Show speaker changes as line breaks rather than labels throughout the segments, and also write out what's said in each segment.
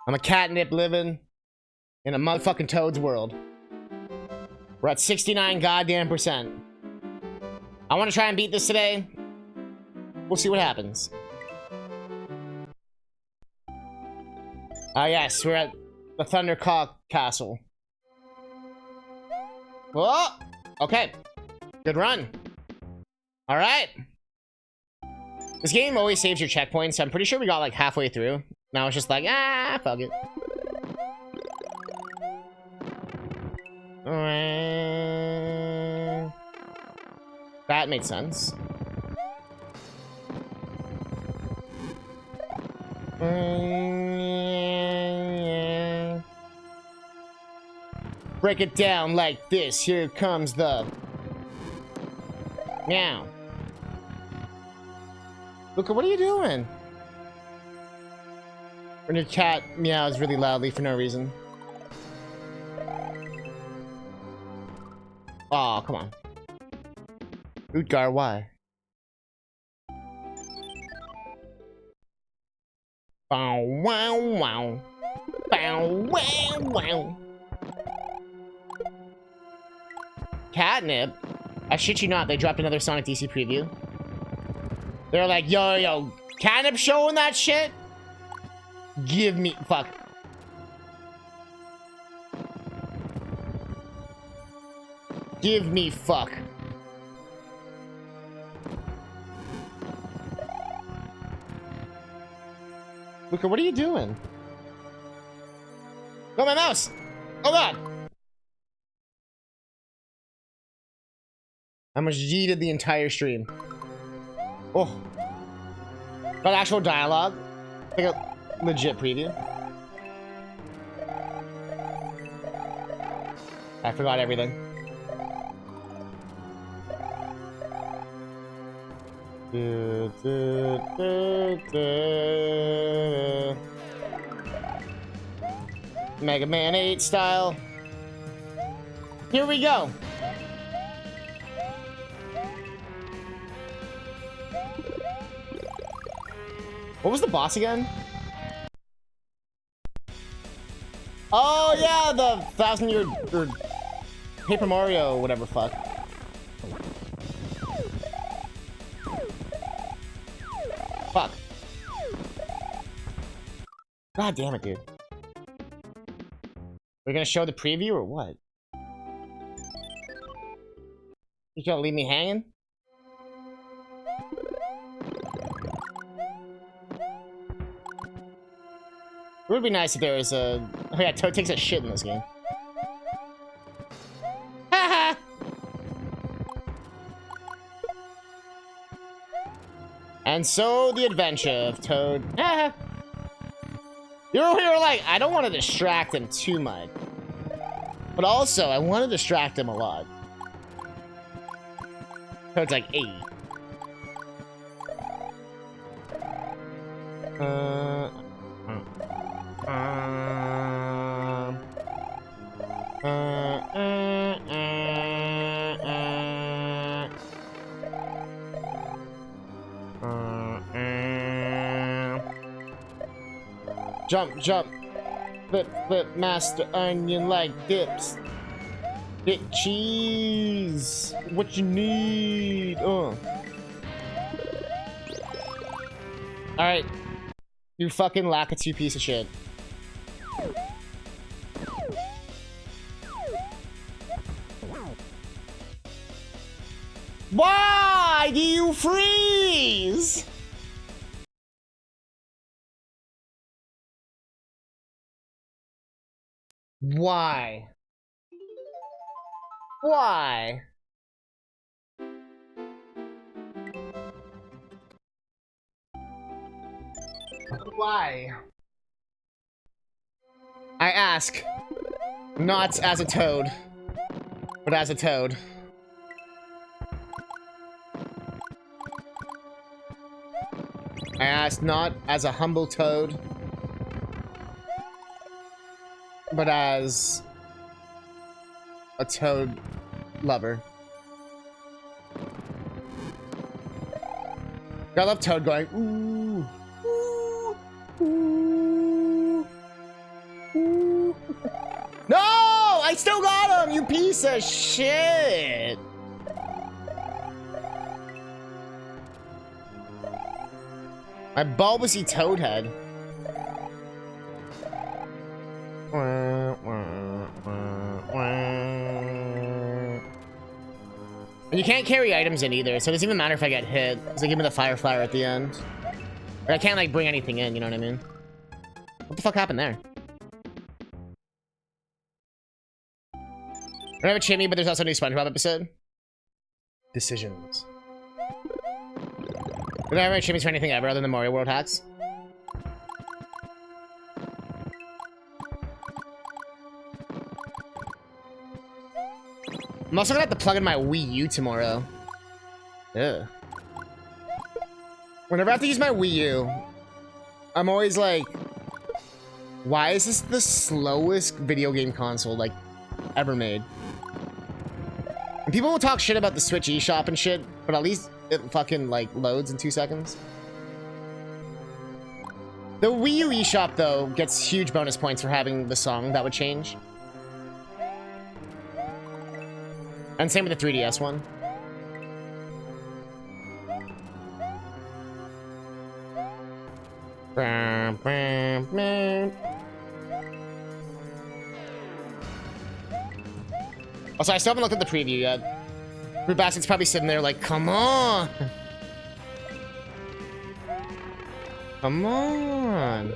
I'm a catnip living in a motherfucking Toad's world. We're at 69 goddamn %. I want to try and beat this today. We'll see what happens. Ah, yes, we're at the Thundercock Castle. Oh, okay. Good run. All right. This game always saves your checkpoints, so I'm pretty sure we got like halfway through. Now it's just like, ah, fuck it. That made sense. Break it down like this. Here comes the meow. Luca, what are you doing? When your cat meows really loudly for no reason. Oh, come on. Utgar, why? Bow wow wow. Bow wow wow. Catnip? I shit you not, they dropped another Sonic DC preview. They're like, yo, Catnip showing that shit? Give me, fuck. Give me fuck. Luca, what are you doing? Oh, my mouse! Oh god! I almost yeeted the entire stream. Oh. Got actual dialogue. Like a legit preview. I forgot everything. Mega Man 8 style. Here we go. What was the boss again? Oh yeah, the 1,000-year or Paper Mario, whatever fuck. Fuck. God damn it, dude. We're gonna show the preview or what? You gonna leave me hanging? It would be nice if there was a... Oh yeah, Toad takes a shit in this game. Haha! And so, the adventure of Toad. Haha! You're here like, I don't want to distract him too much. But also, I want to distract him a lot. Toad's like 8. Jump, jump, flip, flip, master onion like dips. Get cheese. What you need? Alright. You fucking Lakitu piece of shit. Why do you freeze? Why? Why? Why? I ask, not as a toad, but as a toad. I ask not as a humble toad, but as a toad lover. I love Toad going, ooh, ooh, ooh. you piece of shit! My bulbousy toad head. And you can't carry items in either, so it doesn't even matter if I get hit, because they give me the fire flower at the end. But I can't, like, bring anything in, you know what I mean? What the fuck happened there? I have a chimney, but there's also a new SpongeBob episode. Decisions. I don't have any chimneys for anything ever other than Mario World hacks. I'm also gonna have to plug in my Wii U tomorrow. Ugh. Whenever I have to use my Wii U, I'm always like, why is this the slowest video game console, like, ever made? And people will talk shit about the Switch eShop and shit, but at least it fucking, like, loads in 2 seconds. The Wii U eShop, though, gets huge bonus points for having the song that would change. And same with the 3DS one. Also, I still haven't looked at the preview yet. Fruit Basket's probably sitting there like, come on! Come on!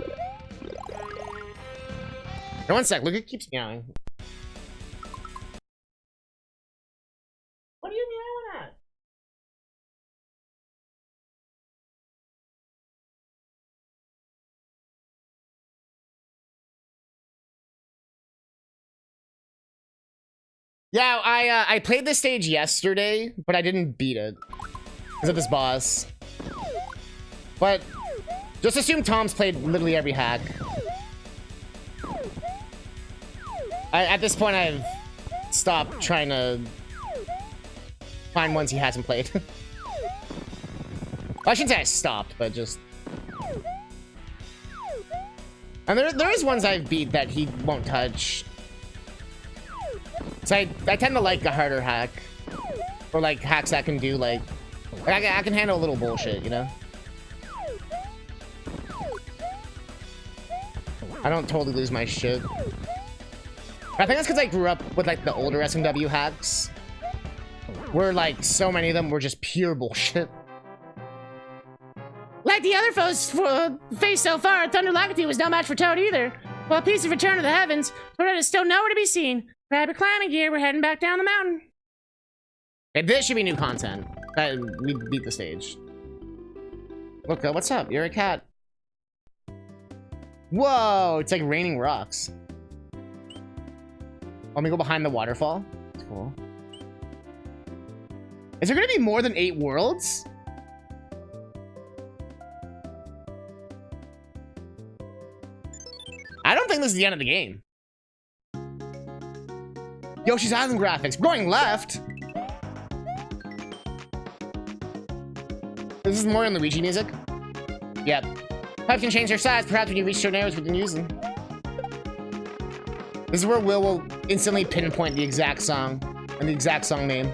Now, one sec, Luca keeps meowing. What are you meowing at? Yeah, I played this stage yesterday, but I didn't beat it because of this boss. But just assume Tom's played literally every hack. At this point, I've stopped trying to find ones he hasn't played. Well, I shouldn't say I stopped, but just... And there is ones I've beat that he won't touch. So I tend to like a harder hack. Or like hacks that can do like I can handle a little bullshit, you know? I don't totally lose my shit. I think that's because I grew up with like the older SMW hacks. Where like so many of them were just pure bullshit. Like the other foes faced so far, Thunder Lagarty was no match for Toad either. Well, a piece of Return to the Heavens, Toad is still nowhere to be seen. Grab your climbing gear, we're heading back down the mountain. Okay, this should be new content. We beat the stage. Look, what's up? You're a cat. Whoa, it's like raining rocks. Let me go behind the waterfall. That's cool. Is there gonna be more than 8 worlds? I don't think this is the end of the game. Yoshi's Island graphics. Going left. This is more on Luigi music. Yep. Pipes can change their size, perhaps when you reach certain areas we can use them. This is where will instantly pinpoint the exact song and the exact song name.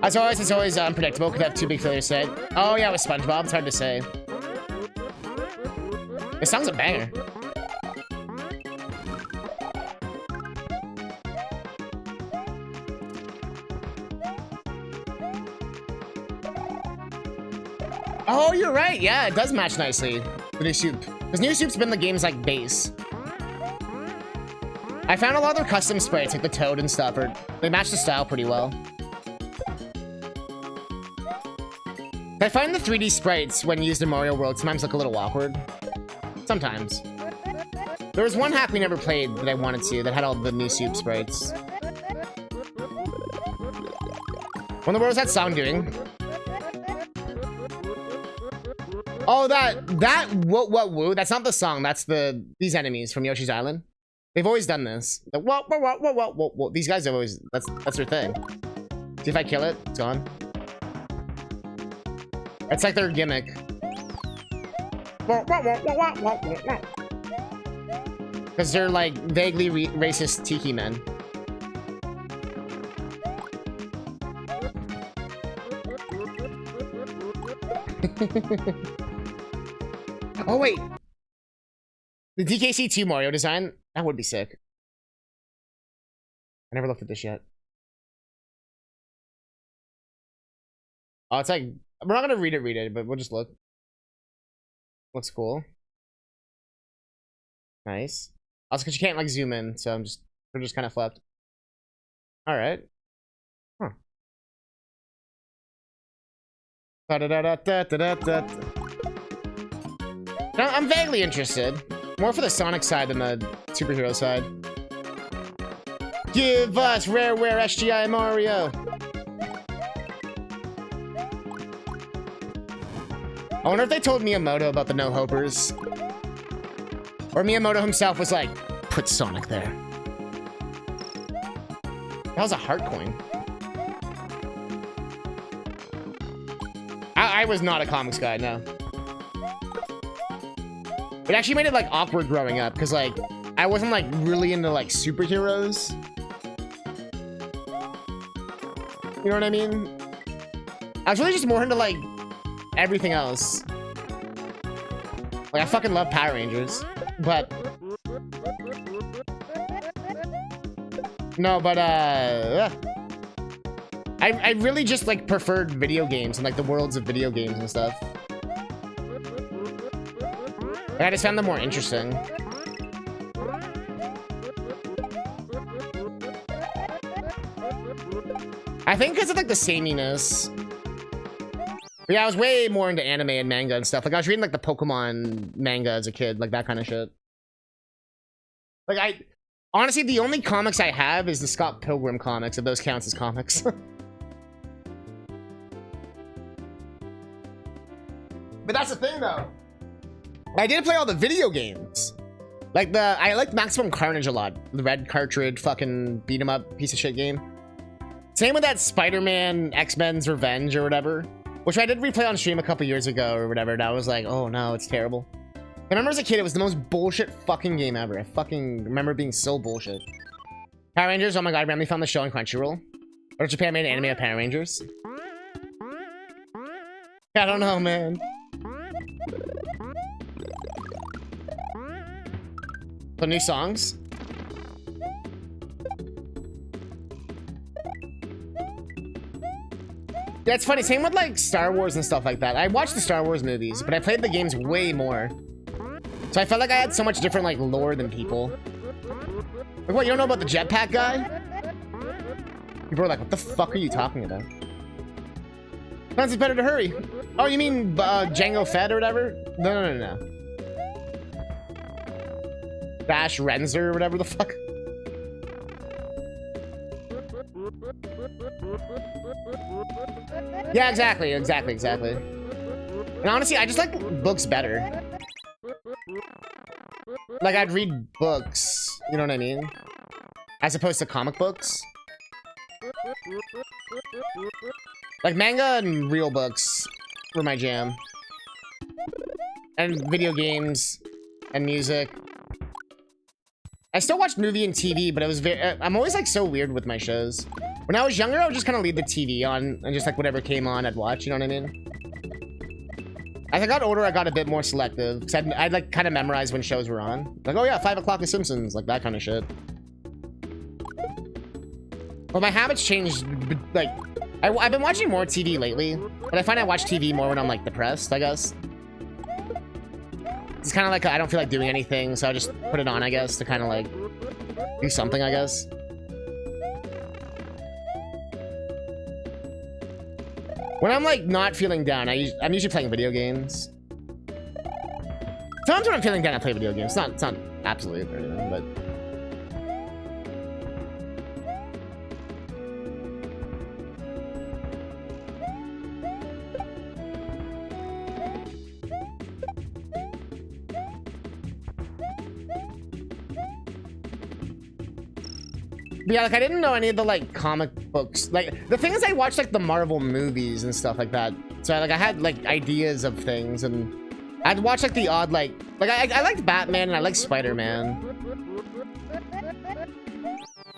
As always, it's always unpredictable. Could have 2 big failures said. Oh yeah, with SpongeBob, it's hard to say. This song's a banger. Oh, you're right. Yeah, it does match nicely. The new soup. Because new soup's been the game's like base. I found a lot of their custom sprites, like the Toad and stuff, they match the style pretty well. I find the 3D sprites when used in Mario World sometimes look a little awkward. Sometimes. There was one hack we never played that I wanted to that had all the new soup sprites. What in the world is that song doing? Oh, that what woo. That's not the song. That's these enemies from Yoshi's Island. They've always done this. The, whoa. These guys have always that's their thing. See if I kill it, it's gone. It's like their gimmick. Because they're like vaguely racist tiki men. Oh wait, the DKC2 Mario design, that would be sick. I never looked at this yet. Oh, it's like, we're not gonna read it, but we'll just look. Looks cool. Nice. Also, because you can't like zoom in, so we're just kind of flipped. All right. Huh. Now, I'm vaguely interested. More for the Sonic side than the superhero side. Give us Rareware SGI Mario. I wonder if they told Miyamoto about the no-hopers. Or Miyamoto himself was like, put Sonic there. That was a heart coin. I was not a comics guy, no. It actually made it like awkward growing up because like I wasn't like really into like superheroes. You know what I mean? I was really just more into like everything else. Like I fucking love Power Rangers, but no, but I really just like preferred video games and like the worlds of video games and stuff. I just found them more interesting. I think because of like the sameness. But yeah, I was way more into anime and manga and stuff. Like I was reading like the Pokemon manga as a kid, like that kind of shit. Like honestly, the only comics I have is the Scott Pilgrim comics, if those counts as comics. But that's the thing though. I did play all the video games. Like I liked Maximum Carnage a lot. The red cartridge fucking beat 'em up piece of shit game. Same with that Spider-Man X-Men's Revenge or whatever, which I did replay on stream a couple years ago or whatever, and I was like, oh no, it's terrible. I remember as a kid, it was the most bullshit fucking game ever. I fucking remember being so bullshit. Power Rangers, oh my god, I randomly found the show on Crunchyroll. Or Japan made an anime of Power Rangers. I don't know, man. The new songs? Yeah, it's funny. Same with like Star Wars and stuff like that. I watched the Star Wars movies, but I played the games way more. So I felt like I had so much different like lore than people. Like, what, you don't know about the jetpack guy? People are like, what the fuck are you talking about? Sometimes it's better to hurry. Oh, you mean Django Fett or whatever? No. Bash Renzer or whatever the fuck. Yeah, exactly. And honestly, I just like books better. Like, I'd read books, you know what I mean? As opposed to comic books. Like, manga and real books were my jam. And video games and music. I still watched movie and TV, but it was very... I'm always, like, so weird with my shows. When I was younger, I would just kind of leave the TV on and just, like, whatever came on, I'd watch, you know what I mean? As I got older, I got a bit more selective. Because I'd like, kind of memorize when shows were on. Like, oh yeah, 5 o'clock The Simpsons. Like, that kind of shit. Well, my habits changed, like... I've been watching more TV lately. But I find I watch TV more when I'm, like, depressed, I guess. It's kind of like I don't feel like doing anything, so I just put it on, I guess, to kind of, like, do something, I guess. When I'm, like, not feeling down, I'm usually playing video games. Sometimes when I'm feeling down, I play video games. It's not absolute or anything, but... But yeah, like, I didn't know any of the, like, comic books. Like, the thing is, I watched, like, the Marvel movies and stuff like that. So, like, I had, like, ideas of things, and I'd watch like the odd like I liked Batman and I liked Spider-Man.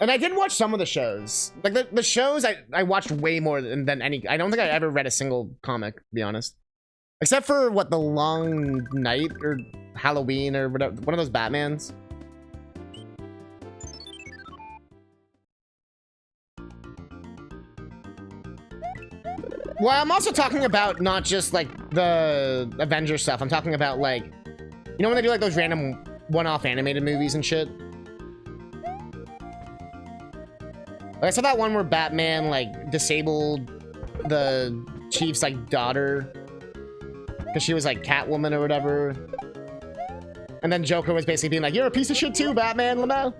And I did watch some of the shows. Like the shows I watched way more than any. I don't think I ever read a single comic, to be honest. Except for what, The Long Night or Halloween or whatever, one of those Batmans. Well, I'm also talking about not just like the Avengers stuff. I'm talking about like, you know when they do like those random one-off animated movies and shit? Like, I saw that one where Batman like disabled the Chief's like daughter because she was like Catwoman or whatever. And then Joker was basically being like, "You're a piece of shit too, Batman, Lamau."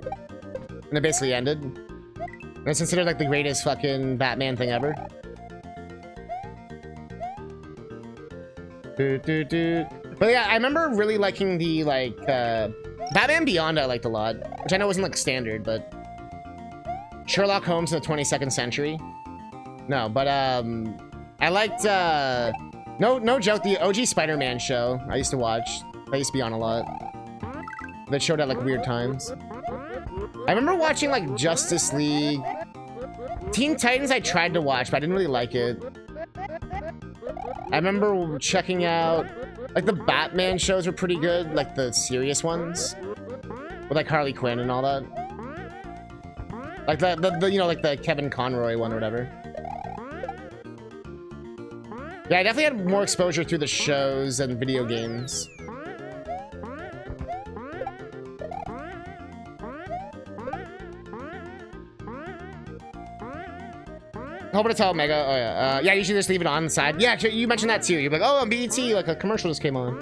And it basically ended. And it's considered like the greatest fucking Batman thing ever. But yeah, I remember really liking the like Batman Beyond I liked a lot, which I know wasn't like standard, but Sherlock Holmes in the 22nd century. No, but I liked no joke, the OG Spider-Man show I used to watch. I used to be on a lot. That showed at like weird times. I remember watching like Justice League. Teen Titans I tried to watch, but I didn't really like it. I remember checking out like the Batman shows were pretty good, like the serious ones with like Harley Quinn and all that. Like the you know, like the Kevin Conroy one or whatever. Yeah, I definitely had more exposure through the shows and video games. Hoping to tell Mega. Oh yeah, yeah. You should just leave it on the side. Yeah, you mentioned that too. You're like, oh, on BET, like a commercial just came on.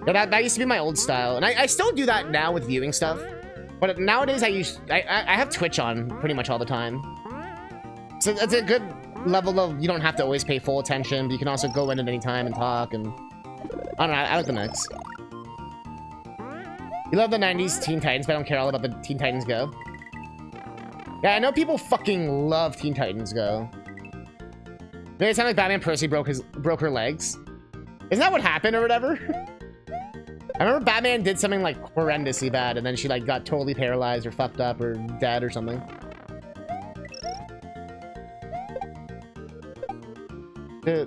Yeah, that used to be my old style, and I still do that now with viewing stuff. But nowadays, I have Twitch on pretty much all the time. So it's a good level of, you don't have to always pay full attention, but you can also go in at any time and talk. And I don't know. I like the mix. You love the 90s Teen Titans, but I don't care all about the Teen Titans Go. Yeah, I know people fucking love Teen Titans Go. It sounded like Batman Percy broke her legs. Isn't that what happened or whatever? I remember Batman did something like horrendously bad, and then she like got totally paralyzed or fucked up or dead or something. I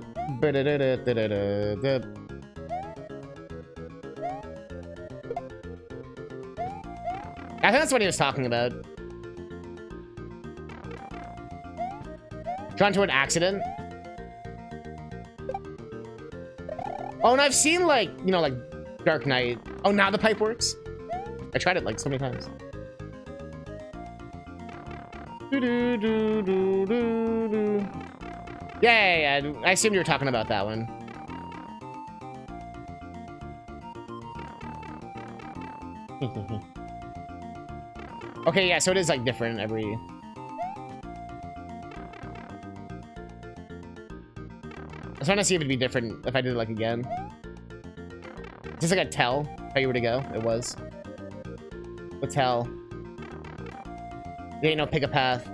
think that's what he was talking about. Drawn to an accident. Oh, and I've seen like, you know, like Dark Knight. Oh, now the pipe works. I tried it like so many times. Yeah. I assumed you were talking about that one. Okay, yeah, so it is like different every... I was trying to see if it'd be different if I did it like again. Just like a tell how you were to go. It was. The tell. There ain't no pick a path.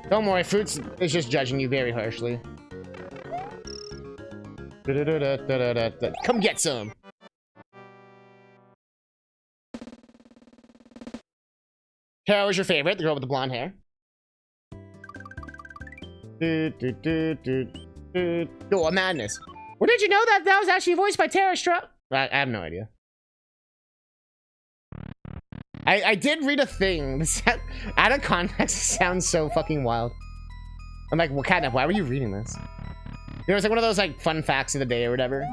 Don't worry, Fruits is just judging you very harshly. Come get some. Kara was your favorite, the girl with the blonde hair. Oh, a madness. Well, did you know that that was actually voiced by Tara Strong? I have no idea. I did read a thing. Out of context, it sounds so fucking wild. I'm like, well, Catnip, why were you reading this? You know, it's like one of those like fun facts of the day or whatever.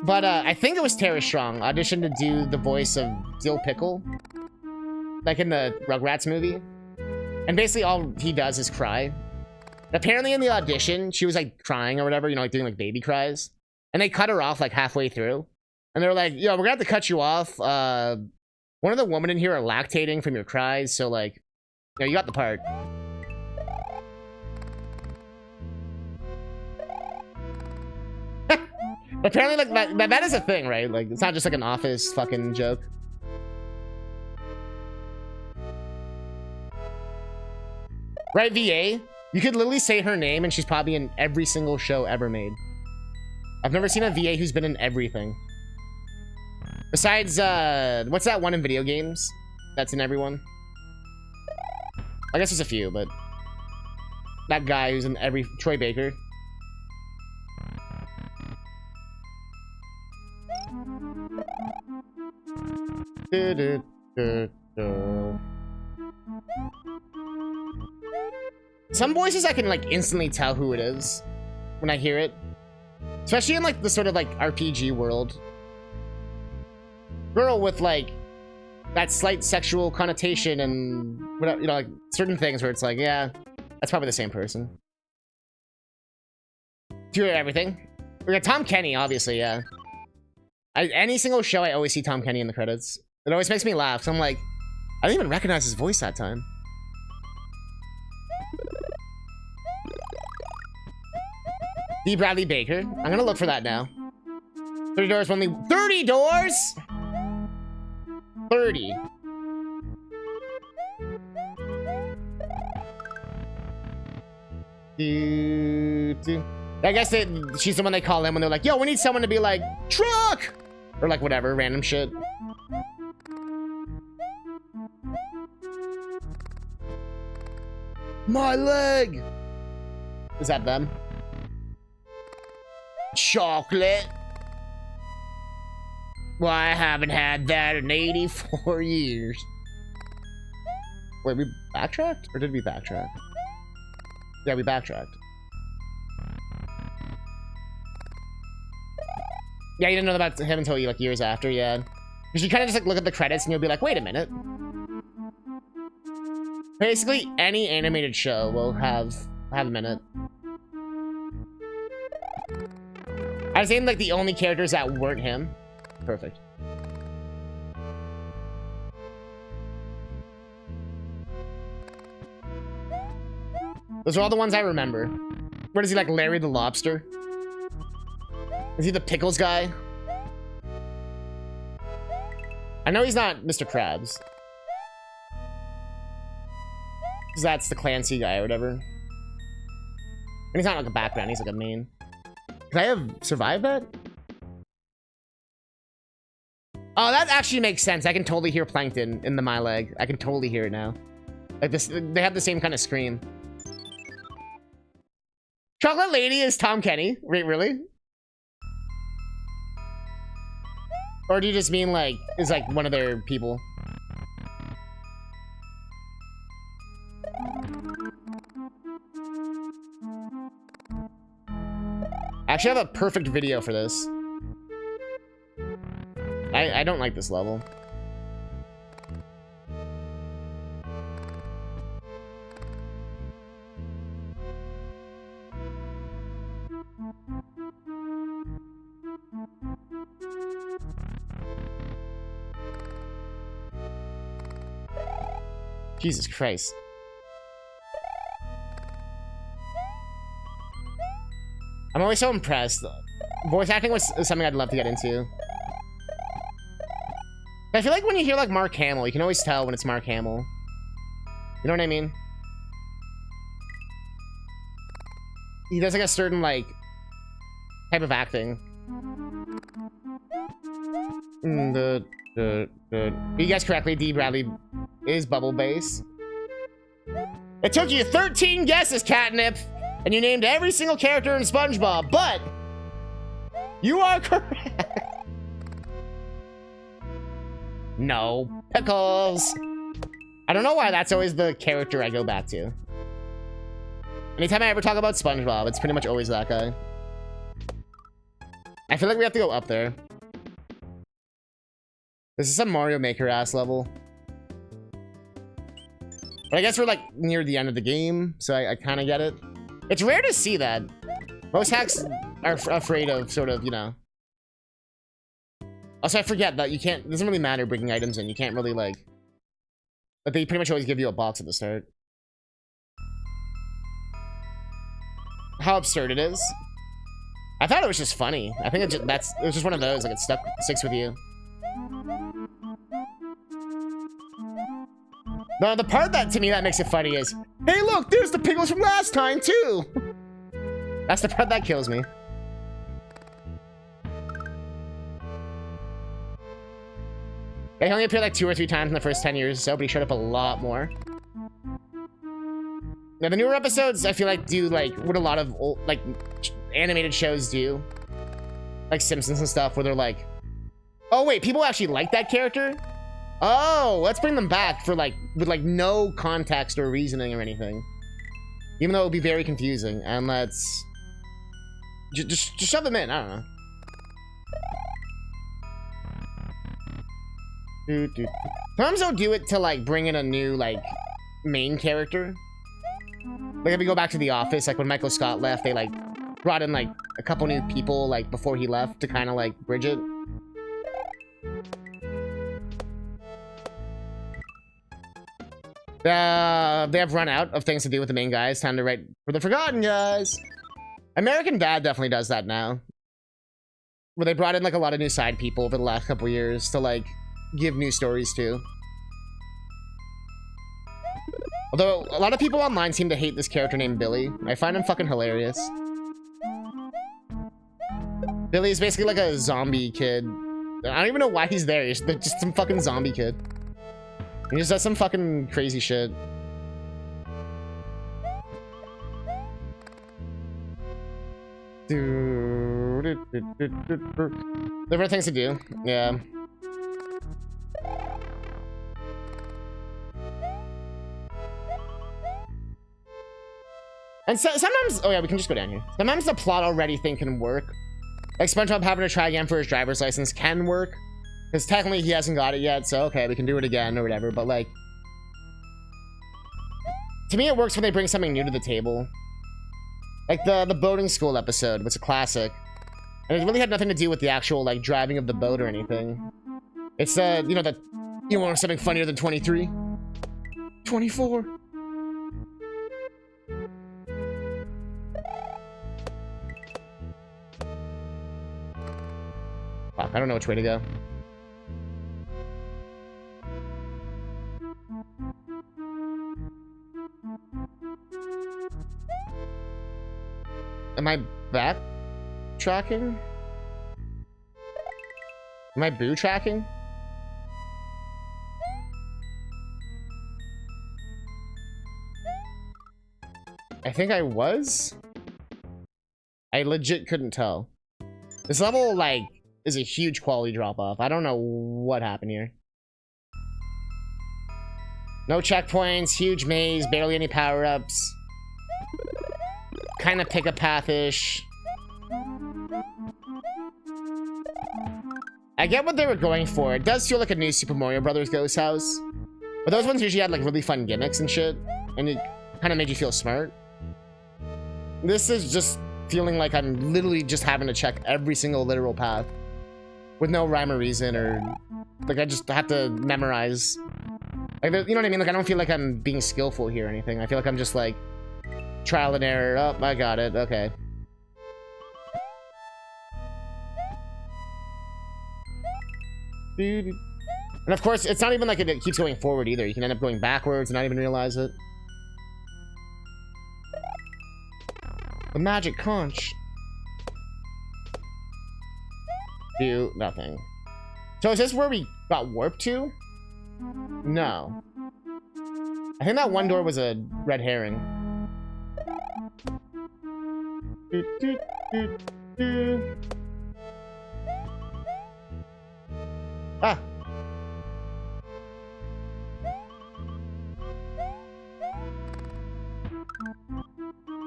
But I think it was Tara Strong auditioned to do the voice of Dill Pickle, like in the Rugrats movie. And basically all he does is cry. Apparently in the audition, she was like crying or whatever, you know, like doing like baby cries. And they cut her off like halfway through. And they were like, yo, we're gonna have to cut you off. One of the women in here are lactating from your cries, so like, you know, you got the part. Apparently like that is a thing, right? Like it's not just like an office fucking joke. Right, VA? You could literally say her name and she's probably in every single show ever made. I've never seen a VA who's been in everything. Besides, what's that one in video games that's in everyone? I guess there's a few, but that guy who's in every... Troy Baker. Some voices I can, like, instantly tell who it is when I hear it. Especially in, like, the sort of, like, RPG world. Girl with, like, that slight sexual connotation and, whatever, you know, like, certain things where it's like, yeah, that's probably the same person. Do you hear everything? We got Tom Kenny, obviously, yeah. Any single show, I always see Tom Kenny in the credits. It always makes me laugh, so I'm like, I didn't even recognize his voice that time. D. Bradley Baker. I'm gonna look for that now. 30 doors only. 30 doors? 30. I guess she's the one they call in when they're like, yo, we need someone to be like, truck! Or like whatever, random shit. My leg! Is that them? Chocolate? Well, I haven't had that in 84 years. Wait, we backtracked? Or did we backtrack? Yeah, we backtracked. Yeah, you didn't know about him until like years after, yeah. Because you kind of just like look at the credits and you'll be like, wait a minute. Basically, any animated show will have a minute. I was saying like the only characters that weren't him. Perfect. Those are all the ones I remember. What is he, like Larry the Lobster? Is he the pickles guy? I know he's not Mr. Krabs. Because that's the Clancy guy or whatever. And he's not like a background, he's like a main. Could I have survived that? Oh, that actually makes sense. I can totally hear Plankton in the My Leg. I can totally hear it now. Like this, they have the same kind of scream. Chocolate Lady is Tom Kenny? Wait, really? Or do you just mean like, is like one of their people? I actually have a perfect video for this. I don't like this level. Jesus Christ. I'm always so impressed. Voice acting was something I'd love to get into. I feel like when you hear like Mark Hamill, you can always tell when it's Mark Hamill. You know what I mean? He does like a certain like type of acting. You guessed correctly, D. Bradley is Bubble Bass. It took you 13 guesses, Catnip, and you named every single character in SpongeBob, but you are correct. No. Pickles. I don't know why that's always the character I go back to. Anytime I ever talk about SpongeBob, it's pretty much always that guy. I feel like we have to go up there. This is some Mario Maker ass level. But I guess we're like near the end of the game, so I kind of get it. It's rare to see that. Most hacks are afraid of sort of, you know. Also, I forget that you can't, it doesn't really matter bringing items in. You can't really like, but they pretty much always give you a box at the start. How absurd it is. I thought it was just funny. I think it was just one of those, like it sticks with you. No, the part that, to me, that makes it funny is, hey look, there's the pickles from last time, too! That's the part that kills me. He only appeared like 2 or 3 times in the first 10 years or so, but he showed up a lot more. Now, the newer episodes, I feel like, do, like, what a lot of, old, like, animated shows do. Like Simpsons and stuff, where they're like, oh, wait, people actually like that character? Oh, let's bring them back for, like, with, like, no context or reasoning or anything. Even though it would be very confusing. And let's... Just shove them in, I don't know. Sometimes they'll do it to, like, bring in a new, like, main character. Like, if we go back to The Office, like, when Michael Scott left, they, like, brought in, like, a couple new people, like, before he left to kind of, like, bridge it. They have run out of things to do with the main guys. Time to write for the forgotten guys. American Dad definitely does that now. Where they brought in, like, a lot of new side people over the last couple years to, like, give new stories to. Although, a lot of people online seem to hate this character named Billy. I find him fucking hilarious. Billy is basically like a zombie kid. I don't even know why he's there. He's just some fucking zombie kid. He just does some fucking crazy shit. There are things to do. Yeah. And so, sometimes... Oh, yeah, we can just go down here. Sometimes the plot already thing can work. Like, SpongeBob having to try again for his driver's license can work. Because technically he hasn't got it yet, so okay, we can do it again or whatever. But, like... To me, it works when they bring something new to the table. Like, the boating school episode was a classic. And it really had nothing to do with the actual, like, driving of the boat or anything. It's, you know, you want something funnier than 23? 24. Fuck, I don't know which way to go. Am I backtracking? Am I boo tracking? I think I was? I legit couldn't tell. This level, like, is a huge quality drop-off. I don't know what happened here. No checkpoints, huge maze, barely any power-ups. Kind of pick-a-path-ish. I get what they were going for. It does feel like a new Super Mario Brothers ghost house. But those ones usually had, like, really fun gimmicks and shit. And it kind of made you feel smart. This is just feeling like I'm literally just having to check every single literal path. With no rhyme or reason, or... Like, I just have to memorize. Like, you know what I mean? Like, I don't feel like I'm being skillful here or anything. I feel like I'm just, like... Trial and error. Oh, I got it. Okay. And of course, it's not even like it keeps going forward either. You can end up going backwards and not even realize it. The magic conch. Do nothing. So is this where we got warped to? No. I think that one door was a red herring. Ah.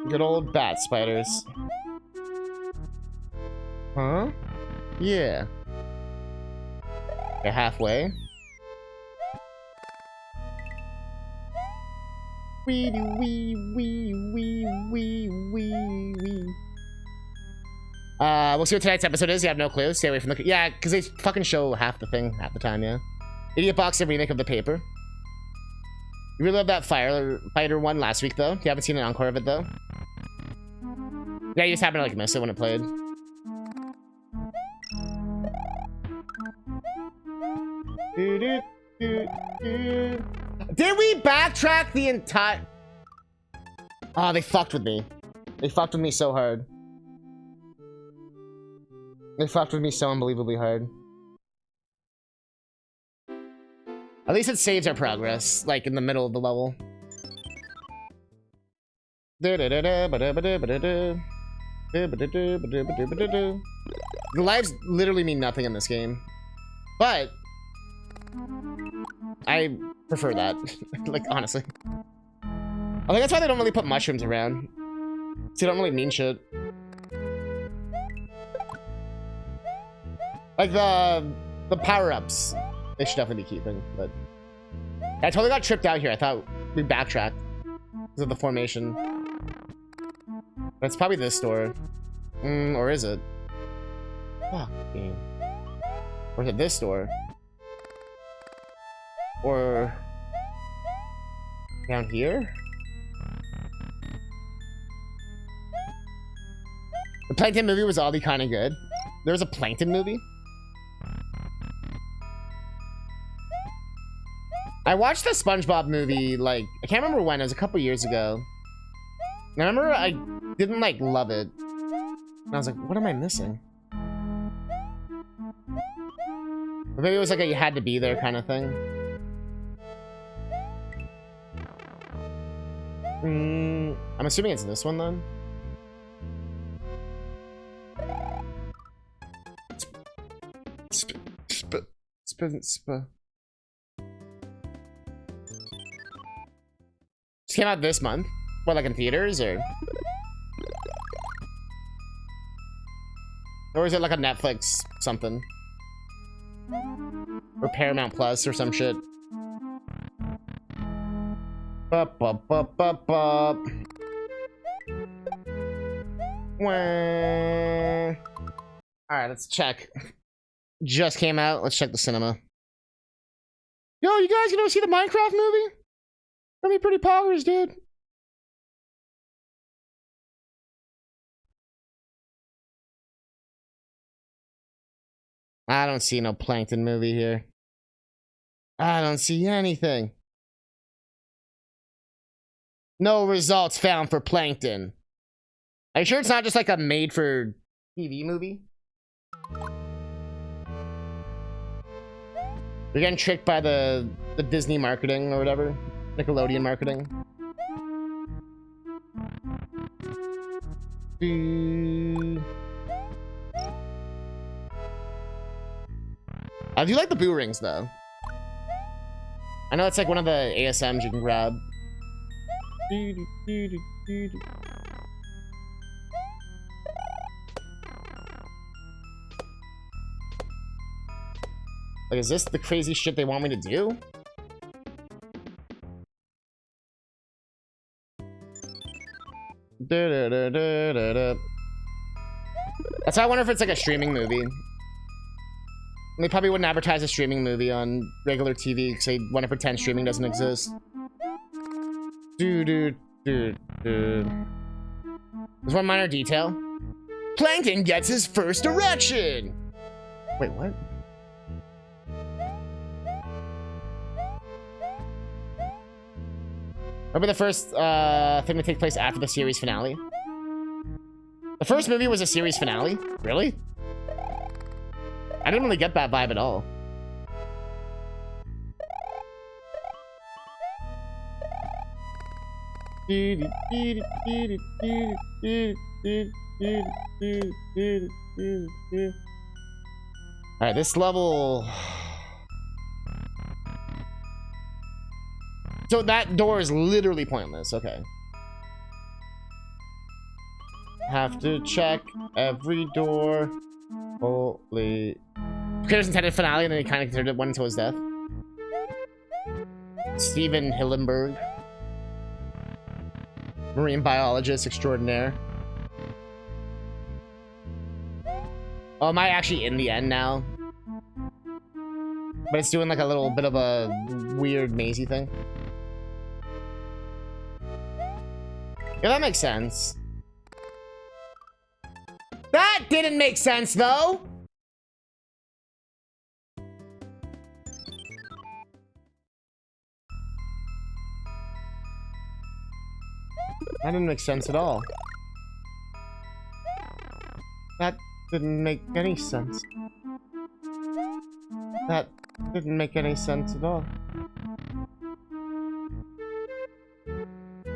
Good old bat spiders. Huh? Yeah. Okay, halfway. Wee wee wee wee wee wee wee. We'll see what tonight's episode is. You have no clue. Stay away from the... Yeah, because they fucking show half the thing half the time, yeah. Idiot Box, a remake of The Paper. You really love that fighter one last week, though. You haven't seen an encore of it, though. Yeah, you just happened to, like, miss it when it played. Did we backtrack the entire... Oh, they fucked with me. They fucked with me so hard. They fucked with me so unbelievably hard. At least it saves our progress, like in the middle of the level. The lives literally mean nothing in this game. But I prefer that. Like, honestly. I think that's why they don't really put mushrooms around. So they don't really mean shit. Like the power-ups, they should definitely be keeping, but I totally got tripped out here. I thought we backtracked because of the formation. That's probably this door. Or is it? Fuck me. Or is it this door? Or down here? The Plankton movie was oddly kind of good. There was a Plankton movie? I watched the SpongeBob movie, like, I can't remember when, it was a couple years ago. And I remember I didn't, like, love it. And I was like, what am I missing? Or maybe it was like a you had to be there kind of thing. I'm assuming it's this one, then. Just came out this month. What, like in theaters, or is it like a Netflix something? Or Paramount Plus or some shit? Bup, bup, bup, bup, bup. Alright, let's check. Just came out. Let's check the cinema. Yo, you guys gonna see the Minecraft movie? Gonna be pretty poggers, dude. I don't see no Plankton movie here. I don't see anything. No results found for Plankton. Are you sure it's not just like a made-for-TV movie? We're getting tricked by the Disney marketing or whatever. Nickelodeon marketing. I do like the boo rings, though. I know it's like one of the ASMs you can grab. Like, is this the crazy shit they want me to do? That's why I wonder if it's like a streaming movie. They probably wouldn't advertise a streaming movie on regular TV because they want to pretend streaming doesn't exist. There's one minor detail. Plankton gets his first erection! Wait, what? Maybe the first thing to take place after the series finale. The first movie was a series finale? Really? I didn't really get that vibe at all. Alright, this level... So that door is literally pointless. Okay. Have to check every door. Holy. Creator's intended finale, and then he kind of considered it one until his death. Steven Hillenberg. Marine biologist extraordinaire. Oh, am I actually in the end now? But it's doing like a little bit of a weird mazy thing. Yeah, that makes sense. That didn't make sense, though! That didn't make sense at all. That didn't make any sense. That didn't make any sense at all.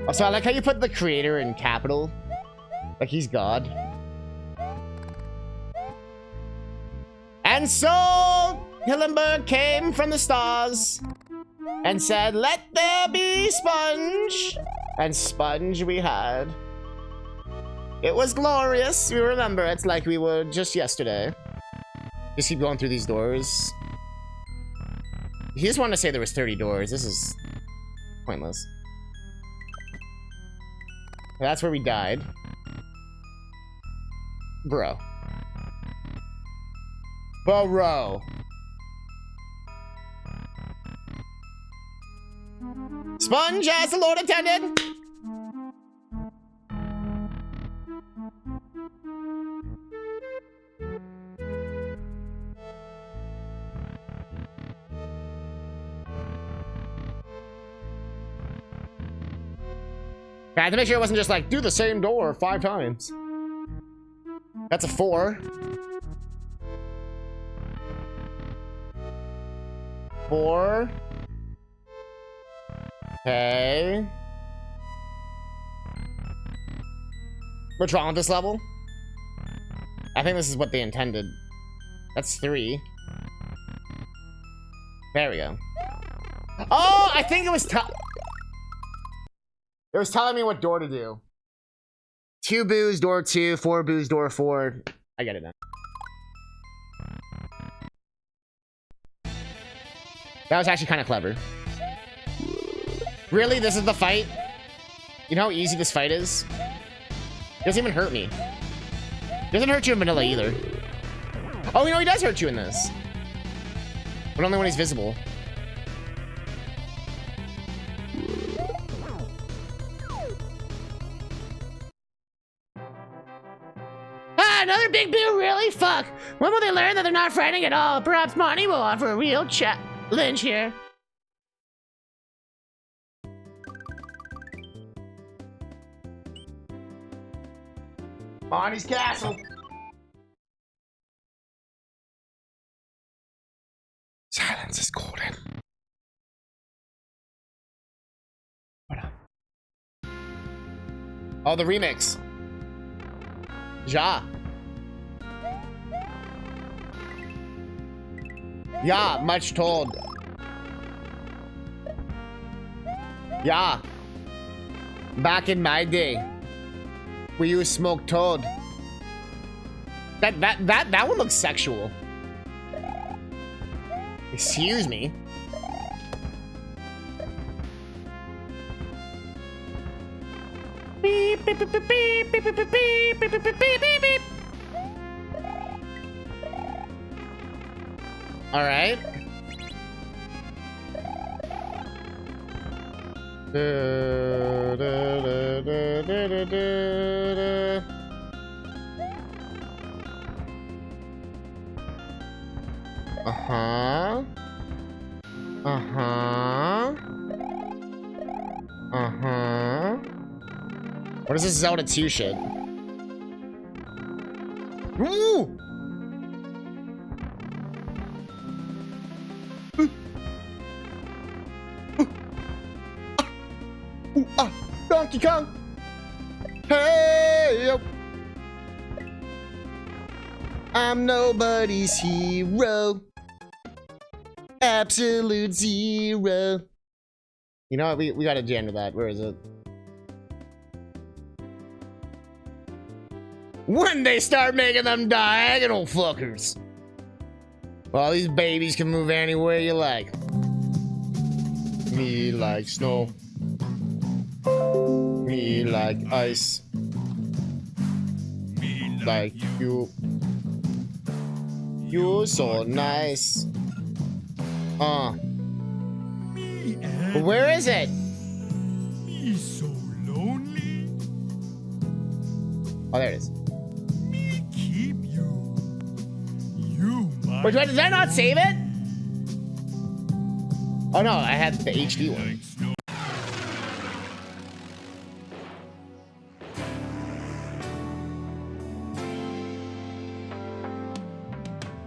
Also, I like how you put the creator in capital. Like he's God. And so, Hillenburg came from the stars and said, "Let there be sponge." And sponge we had. It was glorious. We remember it's like we were just yesterday. Just keep going through these doors. He just wanted to say there was 30 doors. This is pointless. That's where we died. Bro. Bro. Sponge as the Lord intended. I had to make sure it wasn't just like, do the same door 5 times. That's a 4. 4. Okay. What's wrong with this level? I think this is what they intended. That's 3. There we go. Oh, I think it was it was telling me what door to do. 2 boos, door 2, 4 boos, door 4. I get it now. That was actually kind of clever. Really? This is the fight? You know how easy this fight is? It doesn't even hurt me. It doesn't hurt you in vanilla either. Oh, you know, he does hurt you in this. But only when he's visible. Ah, another big boo, really? Fuck. When will they learn that they're not frightening at all? Perhaps Monty will offer a real challenge here. Monty's castle. Silence is golden. What up? Oh, the remix. Ja. Yeah, much told. Yeah. Back in my day, we used smoked toad. That one looks sexual. Excuse me. Beep beep beep beep beep beep beep beep beep beep beep beep beep. All right. Uh-huh. Uh-huh. Uh-huh. What is this Zelda 2 shit? Ooh! Donkey Kong! Hey! Yo. I'm nobody's hero. Absolute zero. You know what? We gotta jam to that. Where is it? When they start making them diagonal fuckers. Well, these babies can move any way you like. Me like snow. Me like ice. Me like you. You're so nice. Where is it?
Me so lonely.
Oh, there it is.
Me keep you. You my.
Wait, did I not save it? Oh no, I had the HD one.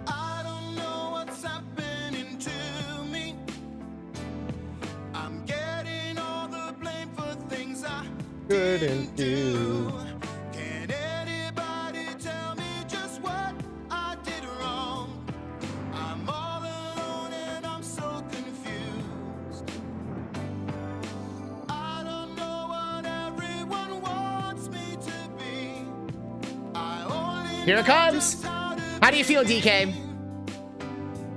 I don't know what
couldn't do.
Can anybody tell me just what I did wrong? I'm all alone and I'm so confused. I don't know what everyone wants me to be. I only
Here it comes. How do you feel, DK?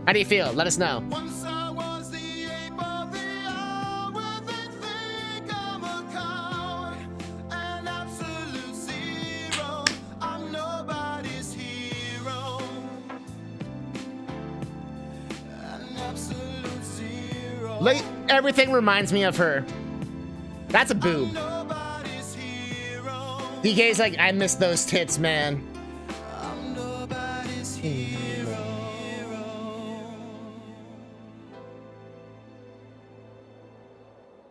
How do you feel? Let us know.
Once I was the ape of the hour, they think I'm a coward, an absolute zero. I'm nobody's hero, an absolute zero.
Like, everything reminds me of her. That's a boob.
Nobody's hero,
DK's like, I miss those tits, man.
I'm nobody's hero.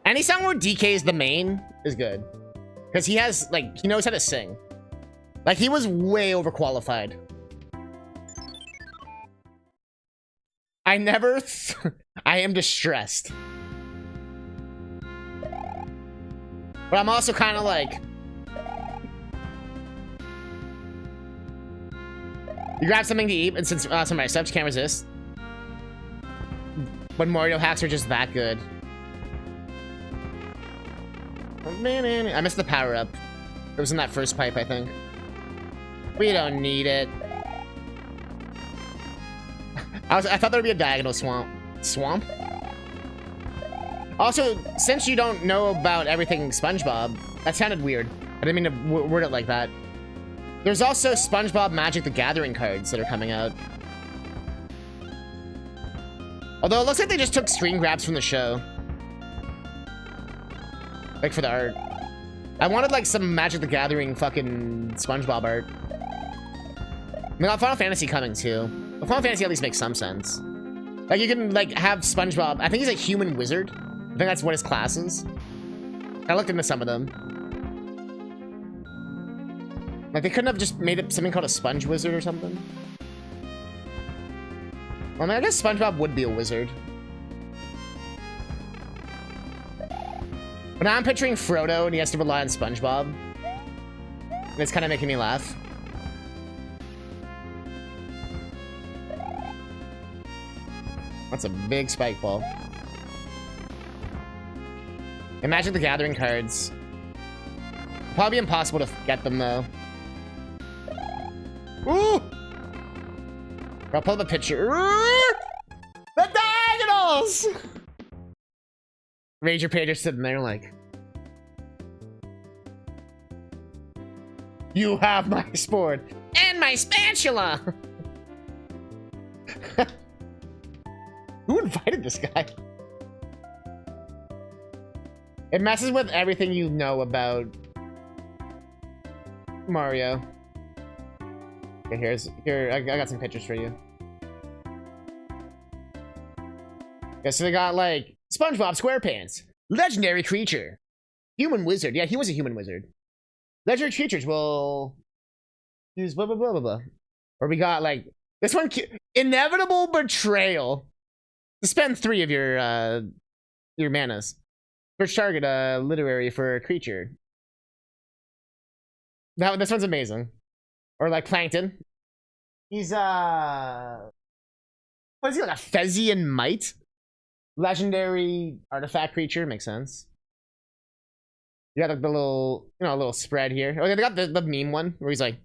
Any song where DK is the main is good. Because he has, like, he knows how to sing. Like, he was way overqualified. I never... I am distressed. But I'm also kind of like... You grab something to eat, and since some of my steps can't resist. But Mario hacks are just that good. I missed the power-up. It was in that first pipe, I think. We don't need it. I thought there'd be a diagonal swamp. Swamp? Also, since you don't know about everything SpongeBob, that sounded weird. I didn't mean to word it like that. There's also SpongeBob Magic the Gathering cards that are coming out. Although it looks like they just took screen grabs from the show. Like for the art. I wanted like some Magic the Gathering fucking SpongeBob art. I mean, Final Fantasy coming too. But Final Fantasy at least makes some sense. Like you can like have SpongeBob. I think he's a human wizard. I think that's what his class is. I looked into some of them. Like they couldn't have just made it something called a sponge wizard or something. Well, I mean, I guess SpongeBob would be a wizard. But now I'm picturing Frodo and he has to rely on SpongeBob. And it's kind of making me laugh. That's a big spike ball. Imagine the Gathering cards. Probably impossible to get them though. Ooh! I'll pull up a picture. Ooh! The diagonals! Ranger Pager sitting there like, you have my sport and my spatula. Who invited this guy? It messes with everything you know about Mario. Okay, I got some pictures for you. Okay, so they got like SpongeBob SquarePants, legendary creature, human wizard. Yeah, he was a human wizard. Legendary creatures will use blah blah blah blah blah. Or we got like this one, inevitable betrayal. Spend 3 of your manas. First target, literary for a creature. This one's amazing. Or like Plankton. He's what is he, like a Thezian Mite? Legendary artifact creature, makes sense. You got like the little, you know, a little spread here. Oh, they got the meme one where he's like,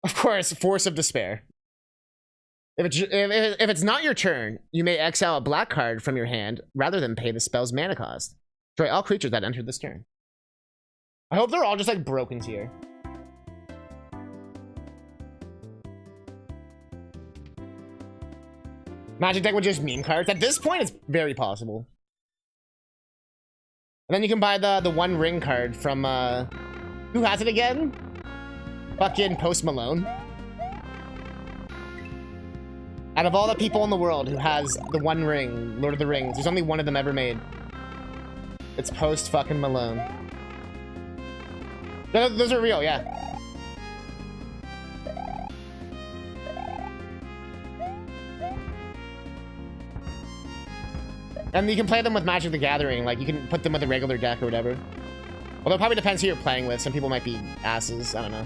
of course, Force of Despair. If it's not your turn, you may exile a black card from your hand rather than pay the spell's mana cost. Destroy all creatures that entered this turn. I hope they're all just like broken tier. Magic deck with just meme cards. At this point, it's very possible. And then you can buy the One Ring card from who has it again? Fucking Post Malone. Out of all the people in the world who has the One Ring, Lord of the Rings, there's only one of them ever made. It's Post fucking Malone. Those are real, yeah. And you can play them with Magic the Gathering. Like, you can put them with a regular deck or whatever. Although it probably depends who you're playing with. Some people might be asses. I don't know.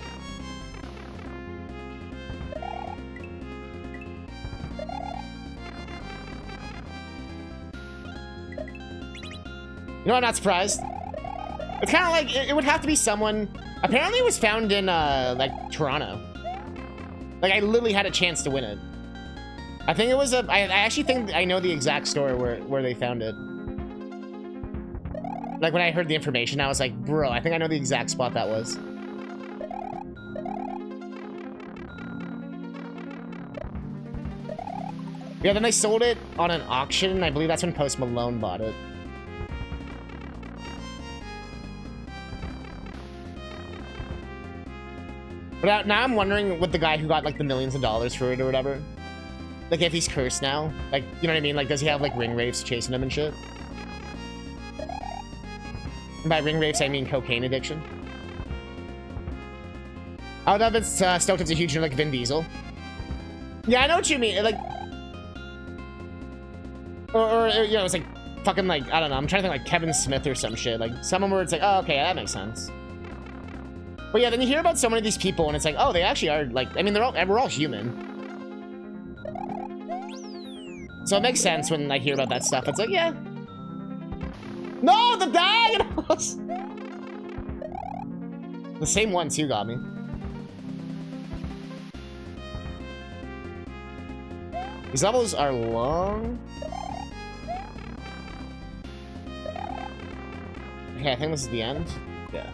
You know, I'm not surprised. It's kind of like, it would have to be someone... Apparently it was found in, like, Toronto. Like, I literally had a chance to win it. I think it was a... I actually think I know the exact store where they found it. Like, when I heard the information, I was like, bro, I think I know the exact spot that was. Yeah, then they sold it on an auction. I believe that's when Post Malone bought it. But now I'm wondering with the guy who got, like, the millions of dollars for it or whatever. Like, if he's cursed now. Like, you know what I mean? Like, does he have, like, ring wraiths chasing him and shit? And by ring wraiths, I mean cocaine addiction. I would have been stoked it's a huge, like, Vin Diesel. Yeah, I know what you mean. Like... Or you know, it's like, fucking, like, I don't know. I'm trying to think, like, Kevin Smith or some shit. Like, someone where it's like, oh, okay, that makes sense. But yeah, then you hear about so many of these people, and it's like, oh, they actually are, like, I mean, we're all human. So it makes sense when I hear about that stuff. It's like, yeah. No, the diagonals! The same one, too, got me. These levels are long. Okay, I think this is the end. Yeah.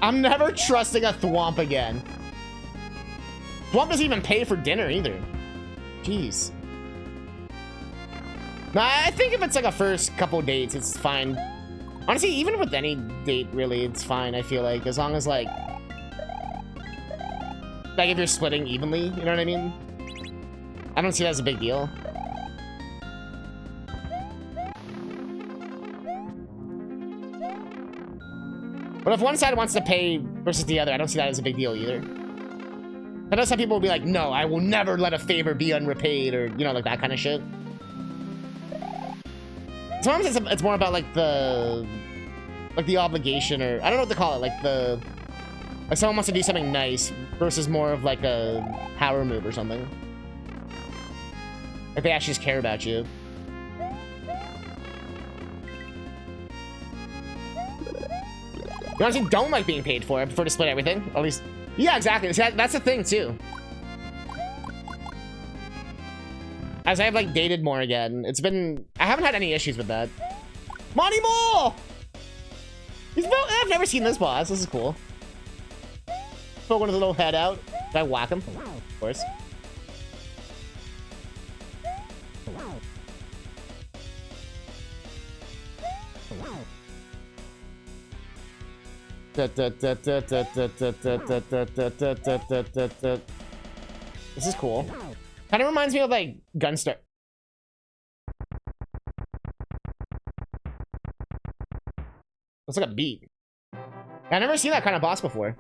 I'm never trusting a Thwomp again. Thwomp doesn't even pay for dinner either. Jeez. Nah, I think if it's like a first couple dates, it's fine. Honestly, even with any date, really, it's fine, I feel like. As long as, like if you're splitting evenly, you know what I mean? I don't see that as a big deal. But if one side wants to pay versus the other, I don't see that as a big deal either. I know some people will be like, no, I will never let a favor be unrepaid, or, you know, like that kind of shit. Sometimes it's more about, like, the obligation, or, I don't know what to call it, like someone wants to do something nice versus more of, like, a power move or something. Like, they actually just care about you. You honestly don't like being paid for. I prefer to split everything. At least, yeah, exactly. That's the thing too. As I've like dated more again, I haven't had any issues with that. Monty Mole! I've never seen this boss. This is cool. Poking his little head out. Did I whack him? Of course. This is cool. Kind of reminds me of like Gunstar. Looks like a beat. I've never seen that kind of boss before.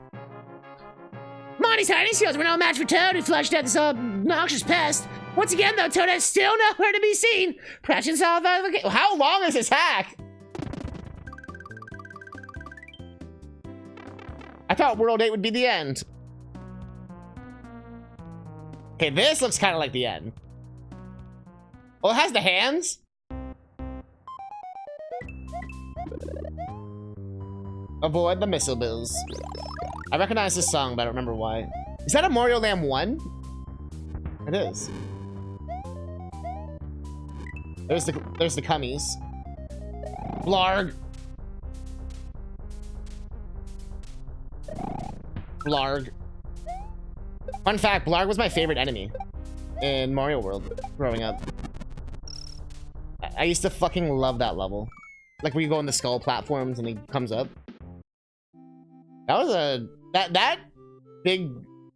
Monty's hiding skills were no match for Toad, who flushed out this obnoxious pest. Once again, though, Toad is still nowhere to be seen. Perhaps in South Africa. How long is this hack? I thought World 8 would be the end. Okay, this looks kind of like the end. Well, it has the hands. Avoid the missile bills. I recognize this song, but I don't remember why. Is that a Mario Land 1? It is. There's the cummies. Blarg. Blarg. Fun fact, Blarg was my favorite enemy in Mario World growing up. I used to fucking love that level. Like where you go on the skull platforms and he comes up. That was that big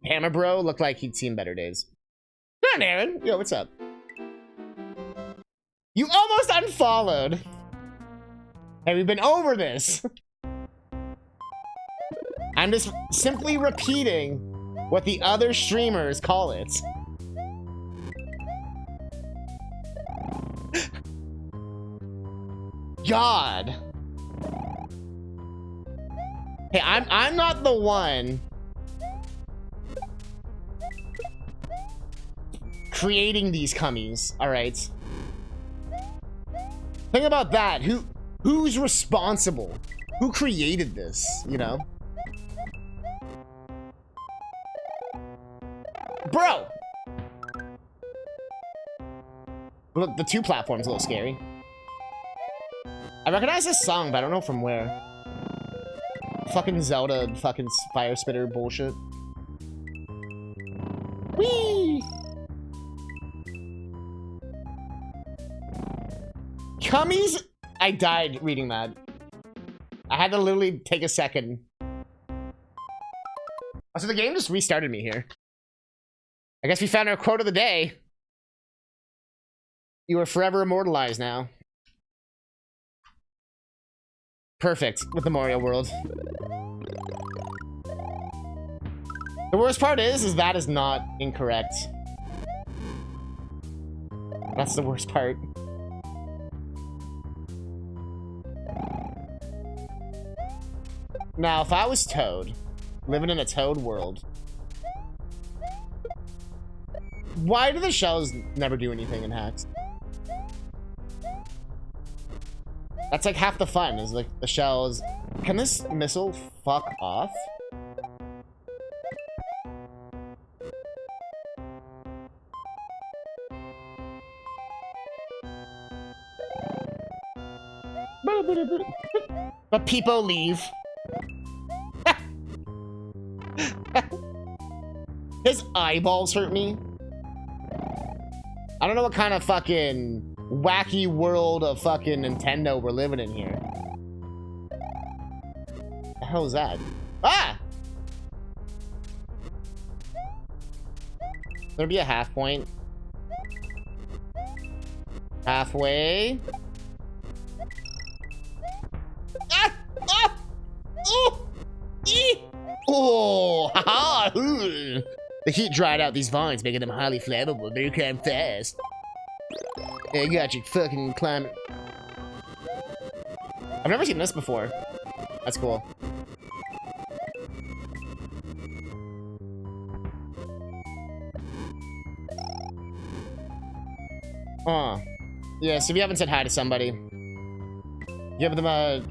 hammer bro looked like he'd seen better days. Come on, Aaron. Yo, what's up? You almost unfollowed. Have we been over this? I'm just simply repeating what the other streamers call it. God. Hey, I'm not the one creating these cummies, all right? Think about that. Who's responsible? Who created this, you know? Bro! Look, the 2 platforms a little scary. I recognize this song, but I don't know from where. Fucking Zelda, fucking fire spitter bullshit. Whee! Cummies? I died reading that. I had to literally take a second. Oh, so the game just restarted me here. I guess we found our quote of the day. You are forever immortalized now. Perfect with the Mario world. The worst part is that is not incorrect. That's the worst part. Now, if I was Toad, living in a Toad world, why do the shells never do anything in hacks? That's like half the fun, is like the shells. Can this missile fuck off? But people leave. His eyeballs hurt me. I don't know what kind of fucking wacky world of fucking Nintendo we're living in here. The hell is that? Ah! There'll be a half point. Halfway. Ah! Ah! Oh! Eee! Oh! Ha-ha! The heat dried out these vines, making them highly flammable. They came fast. Hey, got you fucking climate. I've never seen this before. That's cool. Oh. Yeah, so if you haven't said hi to somebody, give them a...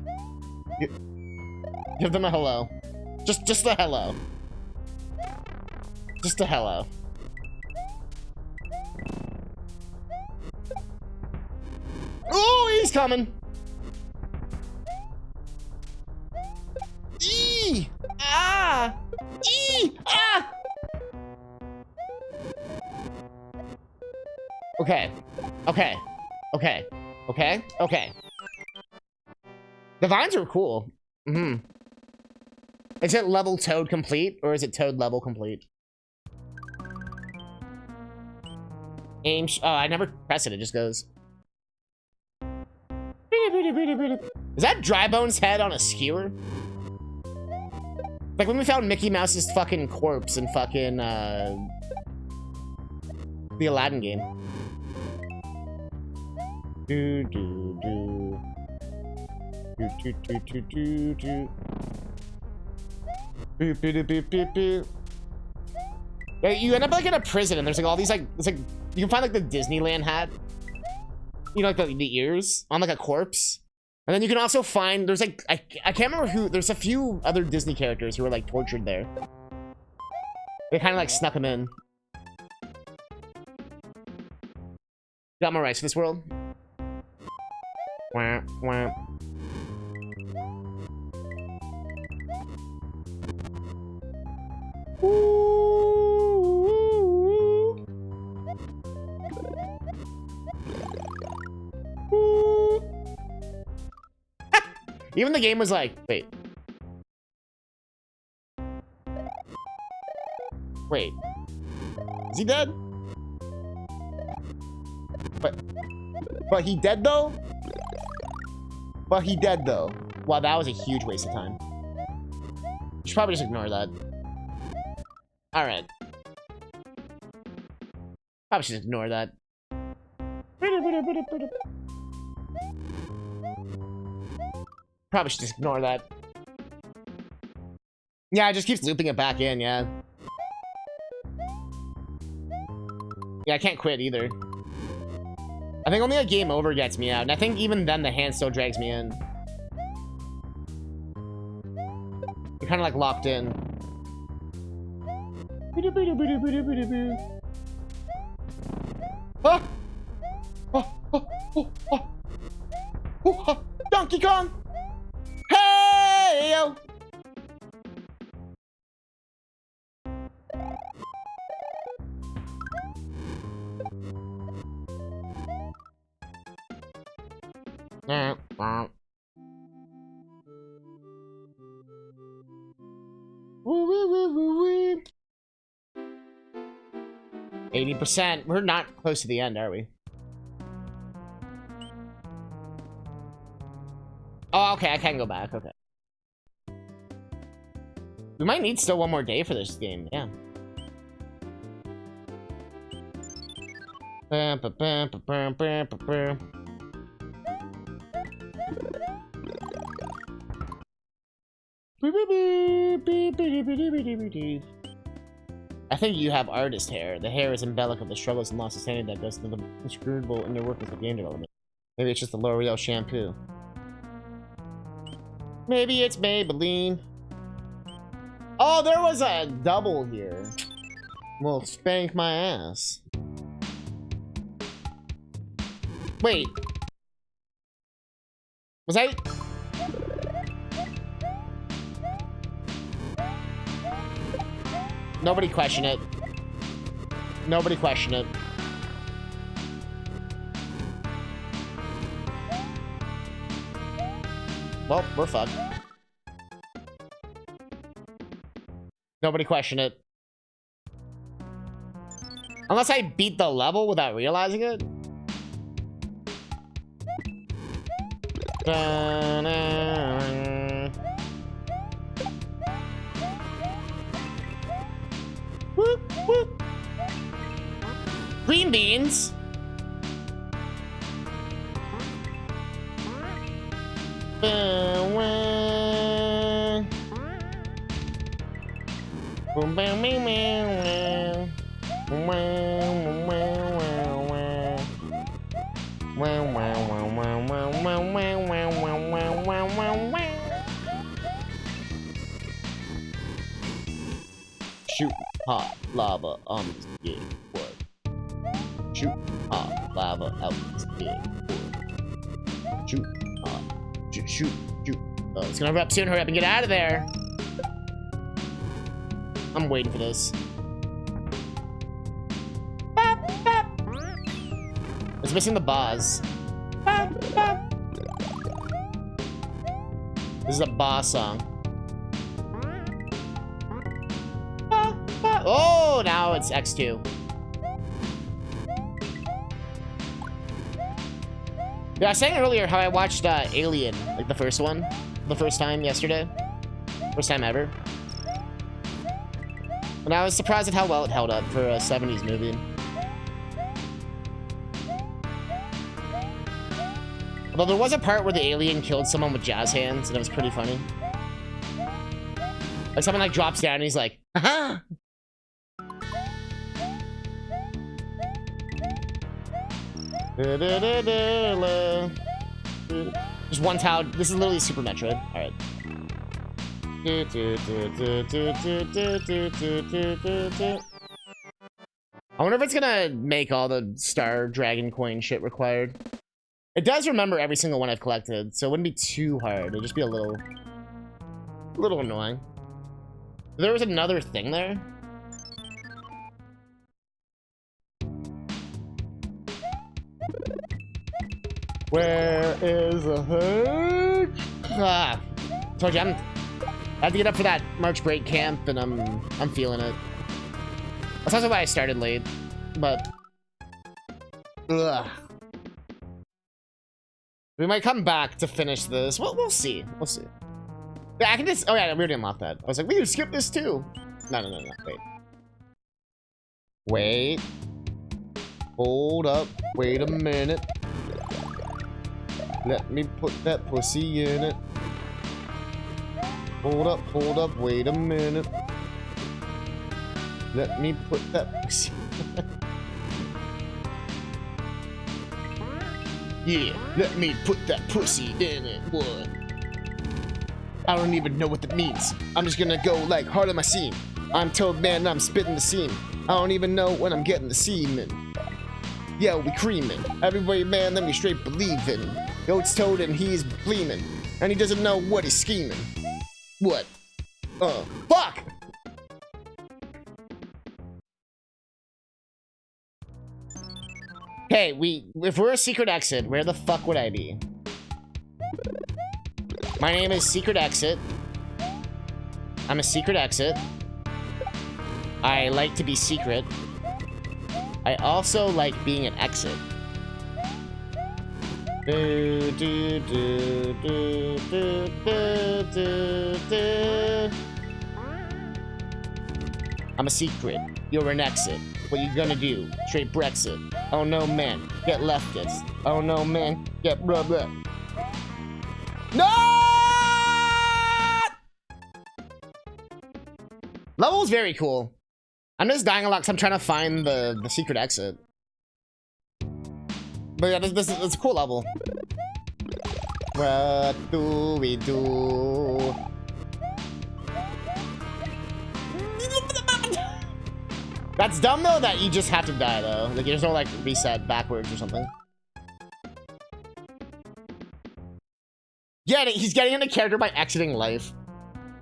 Give them a hello. Just a hello. Just a hello. Oh, he's coming. Eee! Ah! Eee! Ah! Okay. Okay. Okay. Okay. Okay. The vines are cool. Mm-hmm. Is it level Toad complete, or is it Toad level complete? Aim. Oh, I never press it. It just goes. Is that Drybone's head on a skewer? Like when we found Mickey Mouse's fucking corpse in fucking the Aladdin game. Do do do. Do do do do do do. Boop boop boop boop boop. Yeah, you end up like in a prison, and there's like all these like it's like you can find like the Disneyland hat. You know, like the ears on like a corpse. And then you can also find, there's like, I can't remember who, there's a few other Disney characters who were like tortured there. They kind of like snuck them in. Got more rights for this world. Wah, wah. Even the game was like, wait. Wait. Is he dead? But he dead though? But he dead though. Wow, that was a huge waste of time. You should probably just ignore that. Alright. Probably should ignore that. Probably should just ignore that. Yeah, it just keeps looping it back in, yeah. Yeah, I can't quit either. I think only a game over gets me out, and I think even then the hand still drags me in. You're kind of like locked in. Ah! Oh, oh, oh, oh. Oh, Donkey Kong! Hey yo! Woo, woo, woo, woo, woo. 80%. We're not close to the end, are we? Oh, okay. I can go back. Okay. We might need still one more day for this game. Yeah. I think you have artist hair. The hair is symbolic of the struggles and loss of sanity that goes to the inscrutable in your work with the game development. Maybe it's just the L'Oreal shampoo. Maybe it's Maybelline. Oh, there was a double here. Well, spank my ass. Wait. Was I... Nobody question it. Nobody question it. Well, we're fucked. Nobody question it. Unless I beat the level without realizing it. Whoop, whoop. Green beans. Shoot hot lava on this big wood. Shoot hot lava out this big wood. Shoot hot. Shoot. Oh, it's gonna wrap soon. Hurry up and get out of there. I'm waiting for this. Bop, bop. It's missing the boss. Bop, bop. This is a boss song. Bop, bop. Oh, now it's X2. Yeah, I was saying earlier how I watched Alien, like the first one, the first time yesterday. First time ever. And I was surprised at how well it held up for a 70s movie. Although there was a part where the alien killed someone with jazz hands, and it was pretty funny. Like someone like drops down and he's like, aha! Just one towel. This is literally Super Metroid. Alright. I wonder if it's gonna make all the Star Dragon coin shit required. It does remember every single one I've collected, so it wouldn't be too hard. It'd just be a little annoying. There was another thing there. Where is the hook? Ah, told you I had to get up for that March break camp, and I'm feeling it. That's also why I started late, but ugh. We might come back to finish this. We'll see. We'll see. Yeah, I can just. Oh yeah, we already unlocked that. I was like, we can skip this too. No. Wait. Wait. Hold up. Wait a minute. Let me put that pussy in it. Hold up, wait a minute. Let me put that pussy. Yeah, let me put that pussy in it. What? I don't even know what that means. I'm just gonna go like hard on my seam. I'm told, man, I'm spitting the seam. I don't even know when I'm getting the semen. Yeah, we creaming. Everybody, man, let me straight believing. Goat's told and he's gleaming. And he doesn't know what he's scheming. What? Fuck! Hey, if we're a secret exit, where the fuck would I be? My name is Secret Exit. I'm a secret exit. I like to be secret. I also like being an exit. Do, do, do, do, do, do, do, do. I'm a secret. You're an exit. What you gonna do? Straight Brexit. Oh no, man. Get leftist. Oh no, man. Get blah blah. No! Level's very cool. I'm just dying a lot because I'm trying to find the secret exit. But yeah, this is a cool level. What do we do? That's dumb though that you just have to die though. Like there's no like reset backwards or something. Yeah, he's getting into character by exiting life.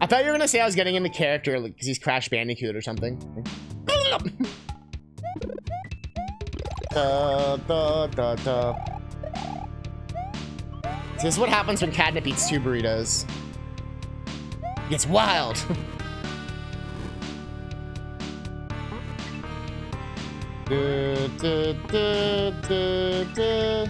I thought you were gonna say I was getting into character because like, he's Crash Bandicoot or something. Da, da, da, da. This is what happens when Catnip eats 2 burritos. It gets wild. Du, du, du, du, du.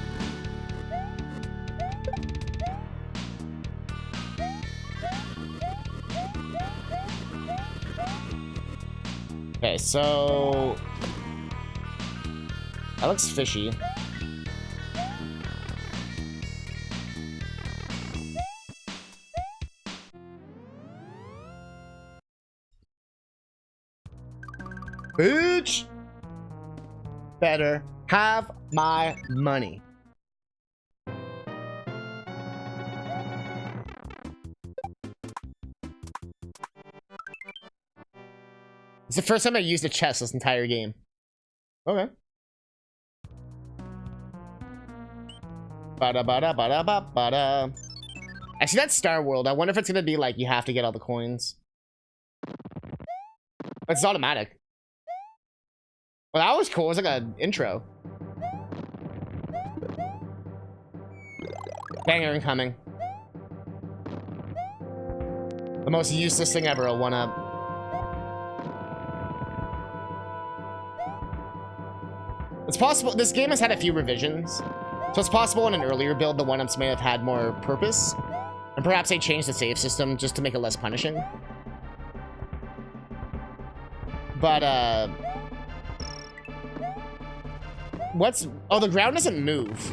Okay, so that looks fishy. Bitch! Better have my money. It's the first time I used a chest this entire game. Okay. Bada bada bada bada bada. I see that Star World. I wonder if it's gonna be like you have to get all the coins. It's automatic. Well, that was cool. It was like an intro. Banger incoming. The most useless thing ever, a 1-up. It's possible, this game has had a few revisions. So it's possible in an earlier build, the 1-ups may have had more purpose. And perhaps they changed the save system just to make it less punishing. But, oh, the ground doesn't move.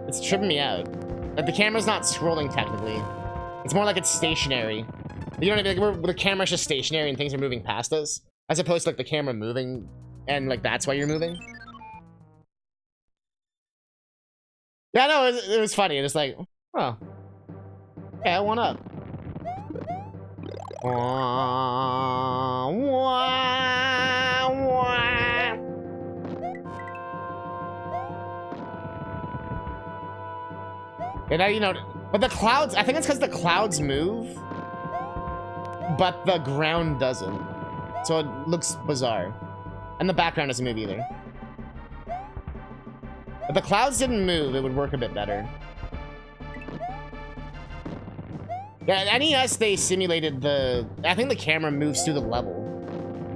It's tripping me out. Like, the camera's not scrolling technically. It's more like it's stationary. You know what I mean? Like, the camera's just stationary and things are moving past us. As opposed to, like, the camera moving, and, like, that's why you're moving. Yeah, no, it was funny. It's like, oh. Yeah, 1-up. Wah, wah, wah. And now, you know, but the clouds, I think it's because the clouds move, but the ground doesn't. So it looks bizarre. And the background doesn't move either. If the clouds didn't move, it would work a bit better. Yeah, in NES, they simulated I think the camera moves through the level.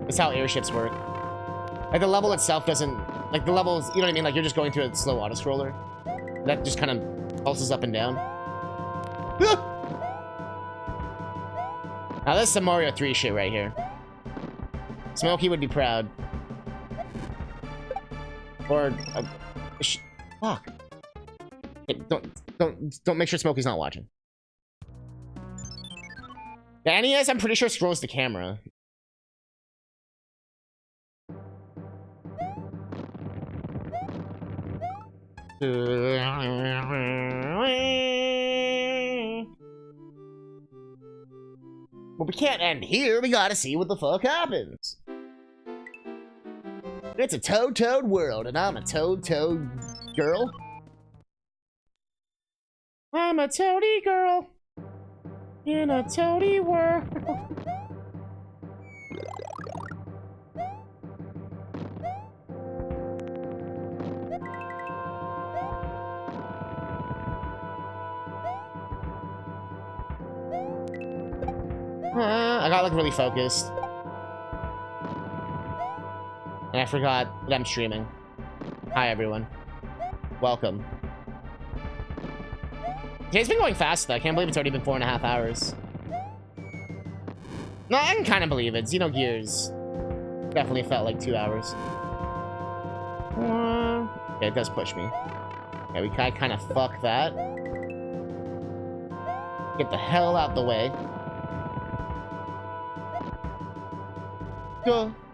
That's how airships work. Like, the level itself doesn't, like, the levels, you know what I mean? Like, you're just going through a slow auto-scroller. That just kind of pulses up and down. Now, this is some Mario 3 shit right here. Smokey would be proud. Or fuck. Hey, don't make sure Smokey's not watching. The NES, I'm pretty sure scrolls the camera. But we can't end here. We gotta see what the fuck happens. It's a Toad world, and I'm a Toad girl. I'm a toady girl in a toady world. I got like really focused. And I forgot that I'm streaming. Hi everyone. Welcome. Today's been going fast though. I can't believe it's already been 4.5 hours. No, I can kind of believe it. Xenogears definitely felt like 2 hours. Yeah, it does push me. Yeah, we kind of fuck that. Get the hell out the way.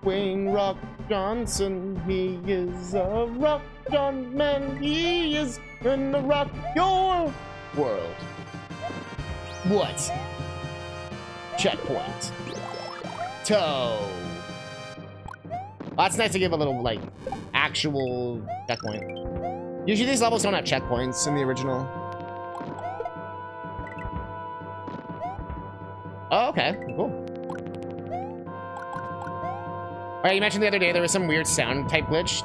Going Rock Johnson, he is a rock John man, he is gonna rock your world. What? Checkpoint. Toe. That's nice to give a little, like, actual checkpoint. Usually these levels don't have checkpoints in the original. Oh, okay. Cool. Alright, you mentioned the other day there was some weird sound type glitch.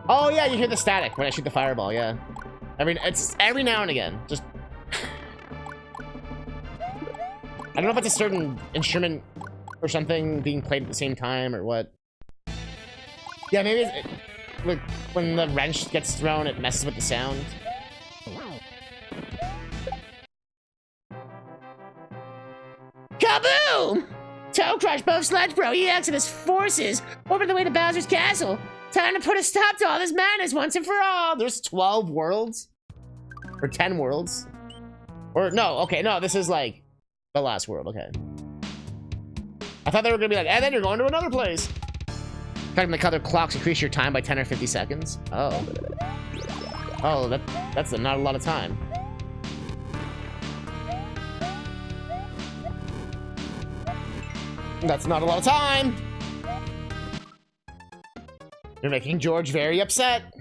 Oh yeah, you hear the static when I shoot the fireball, yeah. It's every now and again. Just I don't know if it's a certain instrument or something being played at the same time or what. Yeah, maybe it's, like when the wrench gets thrown, it messes with the sound. Kaboom! Toe crushed both Sludge Bro EX and his forces over the way to Bowser's castle. Time to put a stop to all this madness once and for all. There's 12 worlds? Or 10 worlds? Or no, okay, no, this is like the last world, okay. I thought they were gonna be like, and then you're going to another place. Talking like how their clocks increase your time by 10 or 50 seconds. Oh. Oh, that's not a lot of time. That's not a lot of time. You're making George very upset.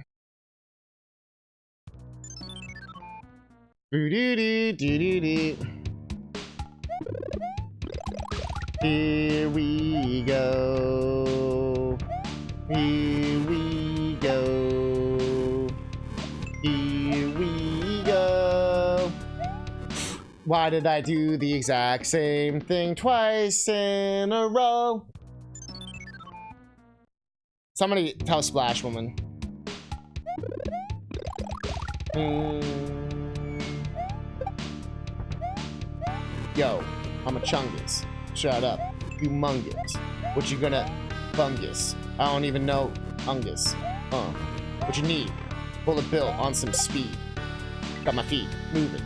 Doo-doo-doo-doo-doo-doo. Here we go. Here we go. Here we go. Why did I do the exact same thing twice in a row? Somebody tell Splash Woman. Yo, I'm a chungus. Shut up. Humongous. What you gonna fungus? I don't even know fungus. What you need? Bullet bill on some speed. Got my feet moving.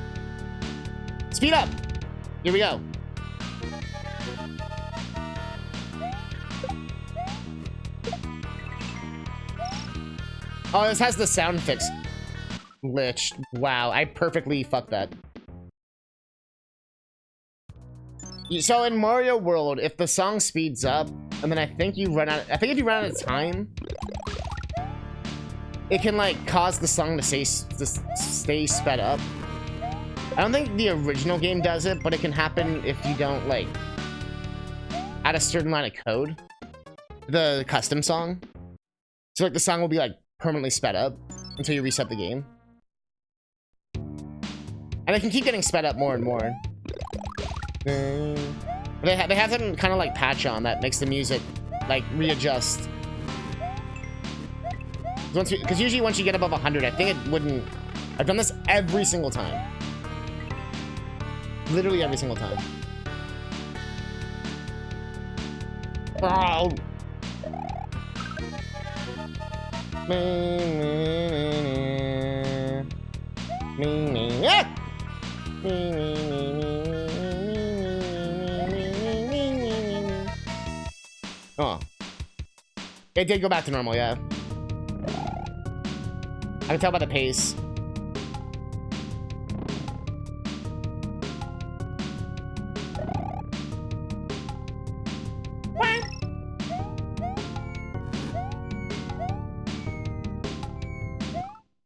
Speed up! Here we go. Oh, this has the sound fix glitch. Wow, I perfectly fucked that. So in Mario World, if the song speeds up, and then I think if you run out of time, it can like cause the song to stay sped up. I don't think the original game does it, but it can happen if you don't like add a certain line of code. The custom song. So like the song will be like permanently sped up until you reset the game. And it can keep getting sped up more and more. But they have some kind of like patch on that makes the music like readjust. Because usually once you get above 100, I think it wouldn't. I've done this every single time. Literally every single time. Oh, Oh. It did go back to normal, yeah. I can tell by the pace.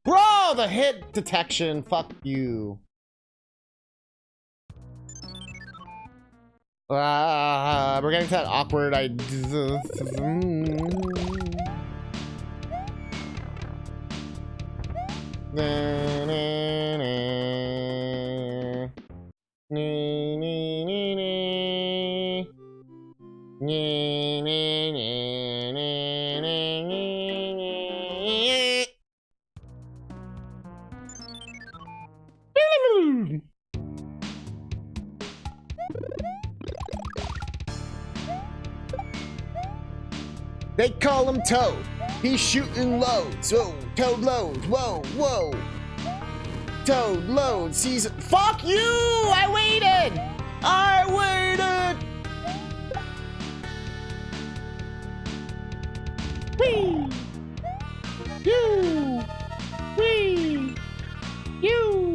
Bro, the hit detection. Fuck you. We're getting to that awkward They call him Toad. He's shooting loads. Whoa, Toad loads. Whoa, whoa. Toad loads. Sees. Fuck you! I waited. I waited. Wee. You. Wee. You.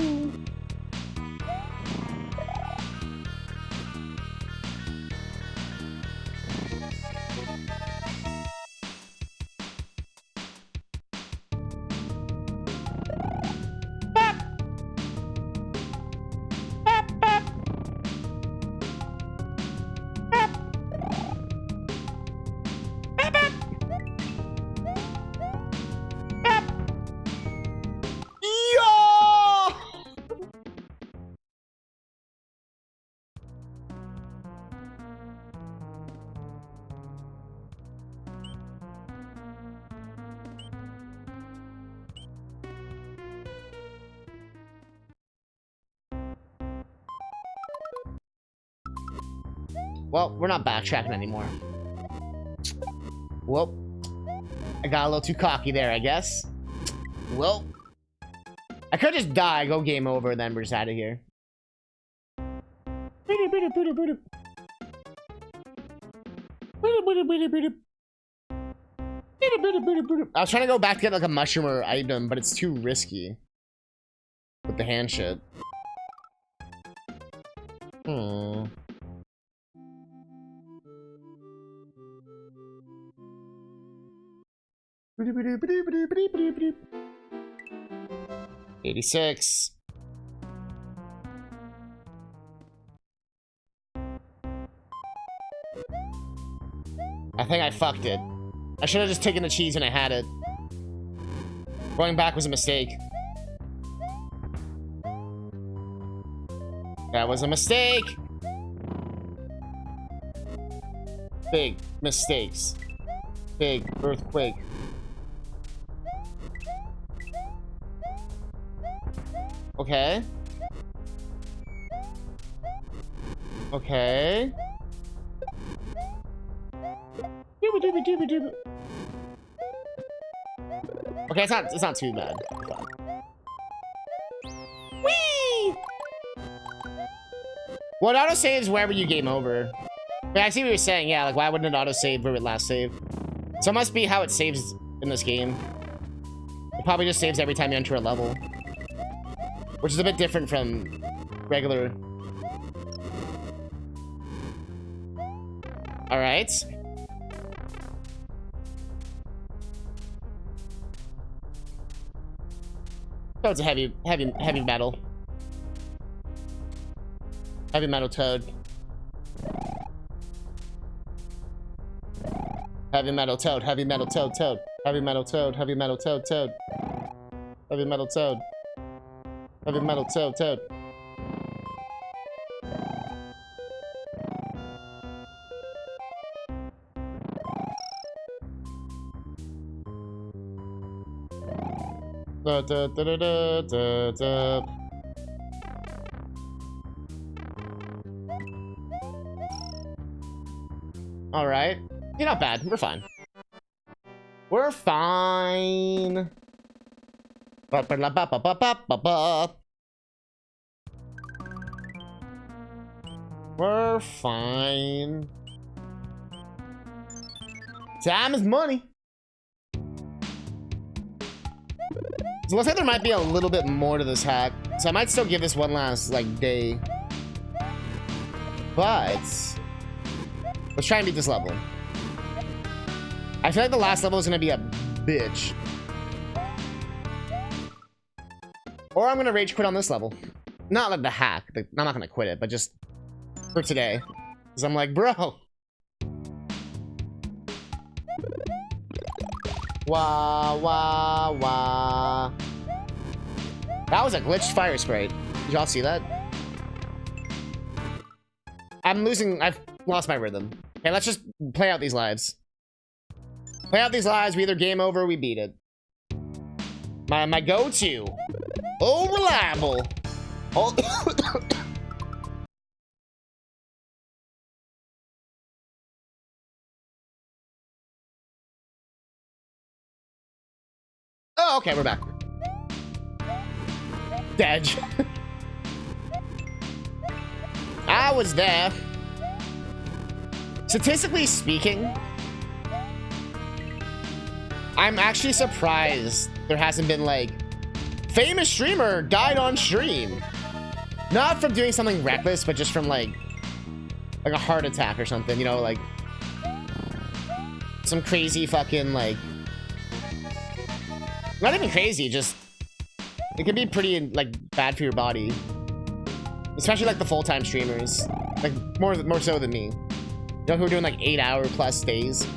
Well, we're not backtracking anymore. Well, I got a little too cocky there, I guess. Well, I could just die, go game over, and then we're just out of here. I was trying to go back to get like a mushroom or item, but it's too risky with the hand shit. Hmm. $86. I think I fucked it. I should have just taken the cheese when I had it. Going back was a mistake. That was a mistake. Big mistakes. Big earthquake. Okay. Okay. Okay, it's not too bad. Whee! Well, it auto-saves wherever you game over. But I see what you're saying, yeah, like why wouldn't it auto-save where it last saved? So it must be how it saves in this game. It probably just saves every time you enter a level. Which is a bit different from regular. Alright. Toad's a heavy metal. Heavy metal Toad. Heavy metal Toad, heavy metal Toad, Toad. Heavy metal Toad, heavy metal Toad, Toad. Heavy metal Toad. Heavy metal Toad, Toad. Da, da, da, da, da, da, da. All right. You're not bad. We're fine. We're fine. Ba-ba-la-ba-ba-ba-ba-ba. We're fine. Time is money. So it looks like there might be a little bit more to this hack. So I might still give this one last, like, day. But let's try and beat this level. I feel like the last level is going to be a bitch. Or I'm going to rage quit on this level. Not like the hack. I'm not going to quit it, but just for today. Because I'm like, bro. Wah, wah, wah. That was a glitched fire sprite. Did y'all see that? I've lost my rhythm. Okay, let's just play out these lives. Play out these lives. We either game over or we beat it. My go-to. Oh, reliable. Oh. Oh, okay, we're back. Dead. I was there. Statistically speaking, I'm actually surprised there hasn't been, like, famous streamer died on stream. Not from doing something reckless, but just from, like a heart attack or something, you know, like some crazy fucking, like, not even crazy, just it can be pretty, like, bad for your body, especially like the full-time streamers, like more so than me, you know, who are doing like 8-hour plus days.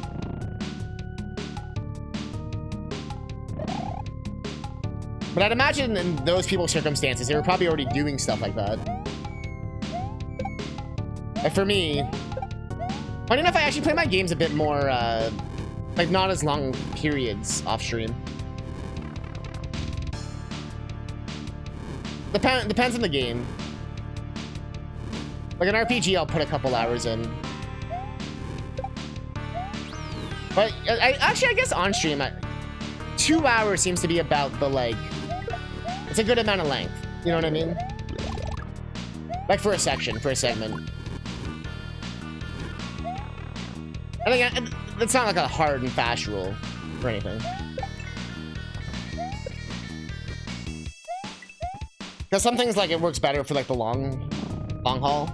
But I'd imagine in those people's circumstances, they were probably already doing stuff like that. Like for me, funny enough, I actually play my games a bit more, like not as long periods off stream. Depends on the game. Like an RPG, I'll put a couple hours in. But I guess on stream, 2 hours seems to be about the, like, it's a good amount of length. You know what I mean? Like for a section, for a segment. I think it's not like a hard and fast rule or anything. Because some things, like, it works better for, like, the long haul.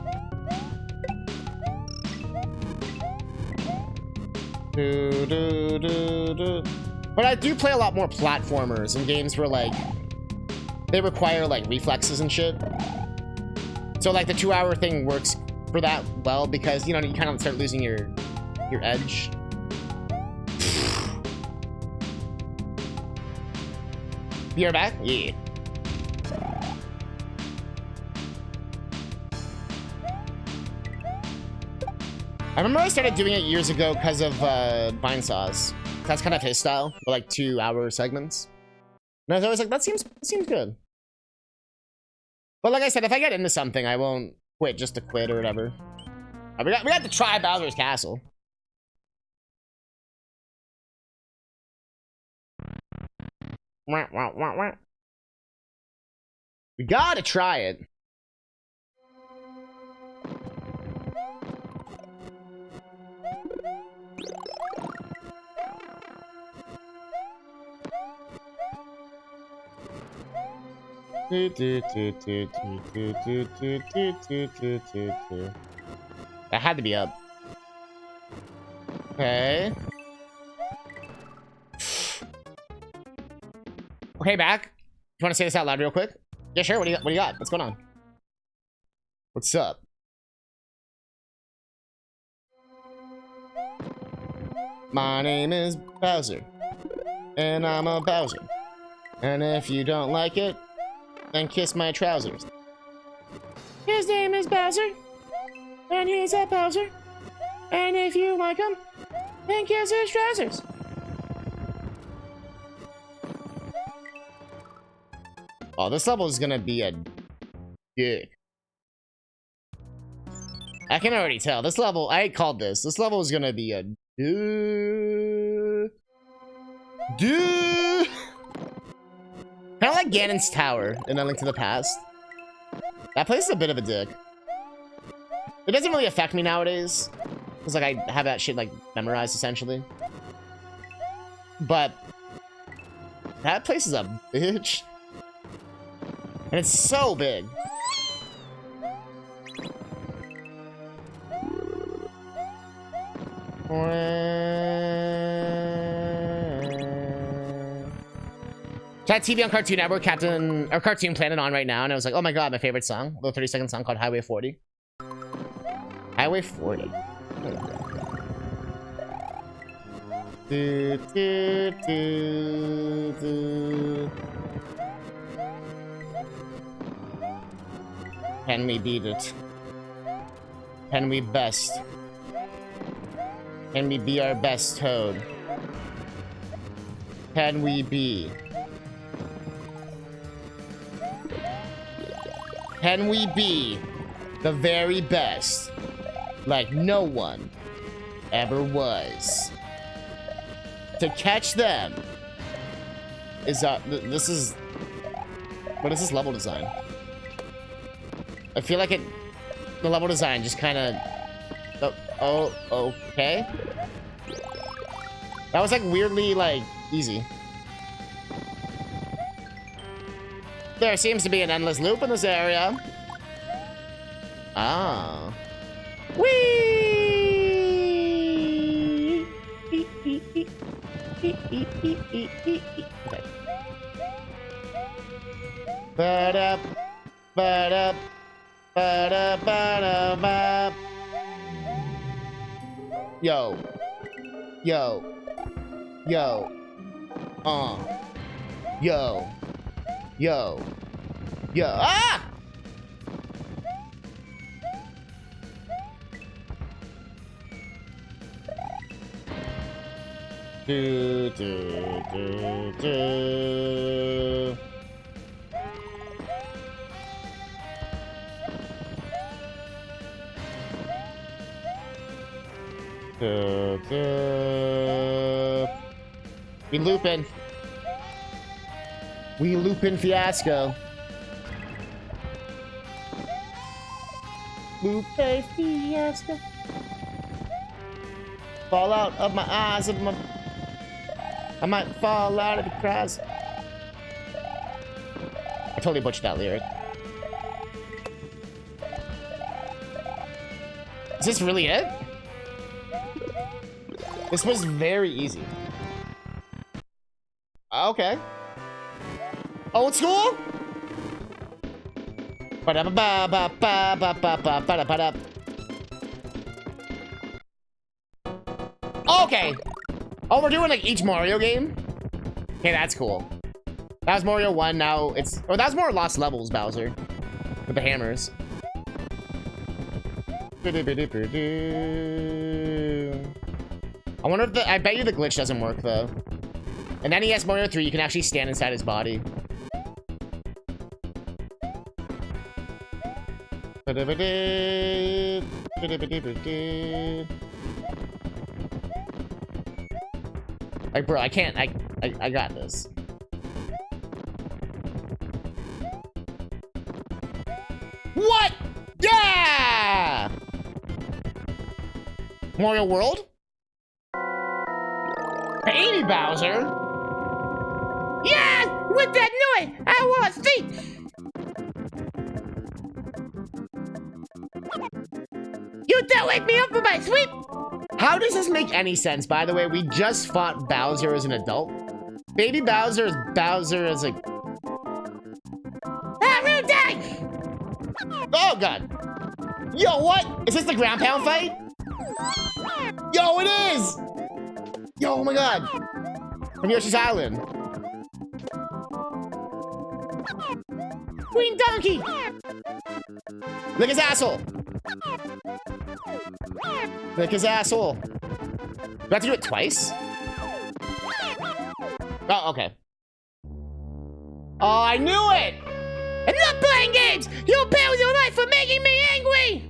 But I do play a lot more platformers and games where, like, they require, like, reflexes and shit. So, like, the 2-hour thing works for that well because, you know, you kind of start losing your edge. You're back? Yeah. I remember I started doing it years ago because of Vinesauce. That's kind of his style, but like 2-hour segments. And I was always like, that seems good. But like I said, if I get into something, I won't quit just to quit or whatever. We got to try Bowser's Castle. We gotta try it. That had to be up. Okay. Okay, back. You want to say this out loud real quick? Yeah, sure. What do you got? What's going on? What's up? My name is Bowser, and I'm a Bowser. And if you don't like it, then kiss my trousers. His name is Bowser, and he's a Bowser. And if you like him, then kiss his trousers. Oh, this level is gonna be a dick. I can already tell. This level, I called this. This level is gonna be a dick. Dude! Kind of like Ganon's Tower in A Link to the Past. That place is a bit of a dick. It doesn't really affect me nowadays. Because, like, I have that shit, like, memorized, essentially. But that place is a bitch. And it's so big. Got TV on Cartoon Network, Cartoon Planet on right now, and I was like, oh my god, my favorite song. A little 30-second song called Highway 40. Highway 40. Do, do, do, do. Can we beat it? Can we best? Can we be our best Toad? Can we be? Can we be the very best, like no one ever was? To catch them is this is, what is this level design? I feel like the level design just kind of, oh, okay. That was like weirdly like easy. There seems to be an endless loop in this area. Ah. Whee! Okay. Ba-da, ba-da, ba-da, ba-da, ba. Yo. Yo. Yo. Yo. Yo. Yo. Ah! Do, do, do, do. Do, do. We looping. We looping fiasco. Lupe fiasco. Fall out of my eyes of my. I might fall out of the crowds. I totally butchered that lyric. Is this really it? This was very easy. Okay. Old school? Okay. Oh, we're doing like each Mario game? Okay, that's cool. That was Mario 1, now it's... Or that was more Lost Levels, Bowser. With the hammers. I wonder if the... I bet you the glitch doesn't work, though. In NES Mario 3, you can actually stand inside his body. Like, bro, I can't. I got this. What? Yeah! Mario World? Baby Bowser? Yeah! With that noise, I want to see. You don't wake me up for my sleep. How does this make any sense? By the way, we just fought Bowser as an adult. Baby Bowser is Bowser as a... I'm gonna die! Oh, God. Yo, what? Is this the ground pound fight? Yo, it is! Yo, oh my God. From Yoshi's Island. Queen Donkey! Lick his asshole! Lick his asshole. Do I have to do it twice? Oh, okay. Oh, I knew it! I'm not playing games! You'll pay with your life for making me angry!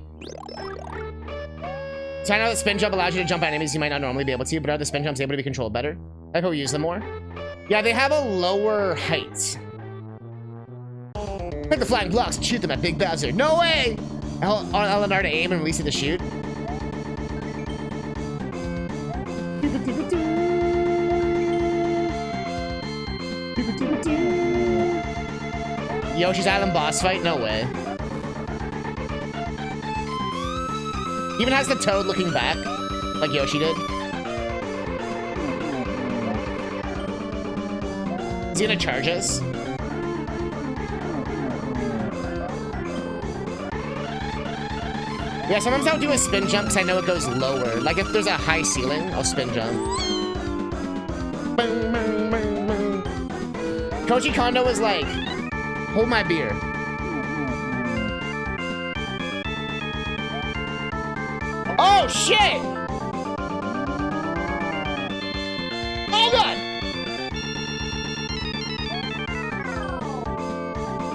So I know that spin jump allows you to jump at enemies you might not normally be able to, but are the spin jumps able to be controlled better? I hope we use them more. Yeah, they have a lower height. Hit the flying blocks and shoot them at Big Bowser. No way! I'll learn to aim and release it to shoot. Yoshi's Island boss fight? No way. Even has the Toad looking back, like Yoshi did. Is he gonna charge us? Yeah, sometimes I'll do a spin jump because I know it goes lower. Like if there's a high ceiling, I'll spin jump. Koji Kondo was like, hold my beer. Oh shit! Oh god!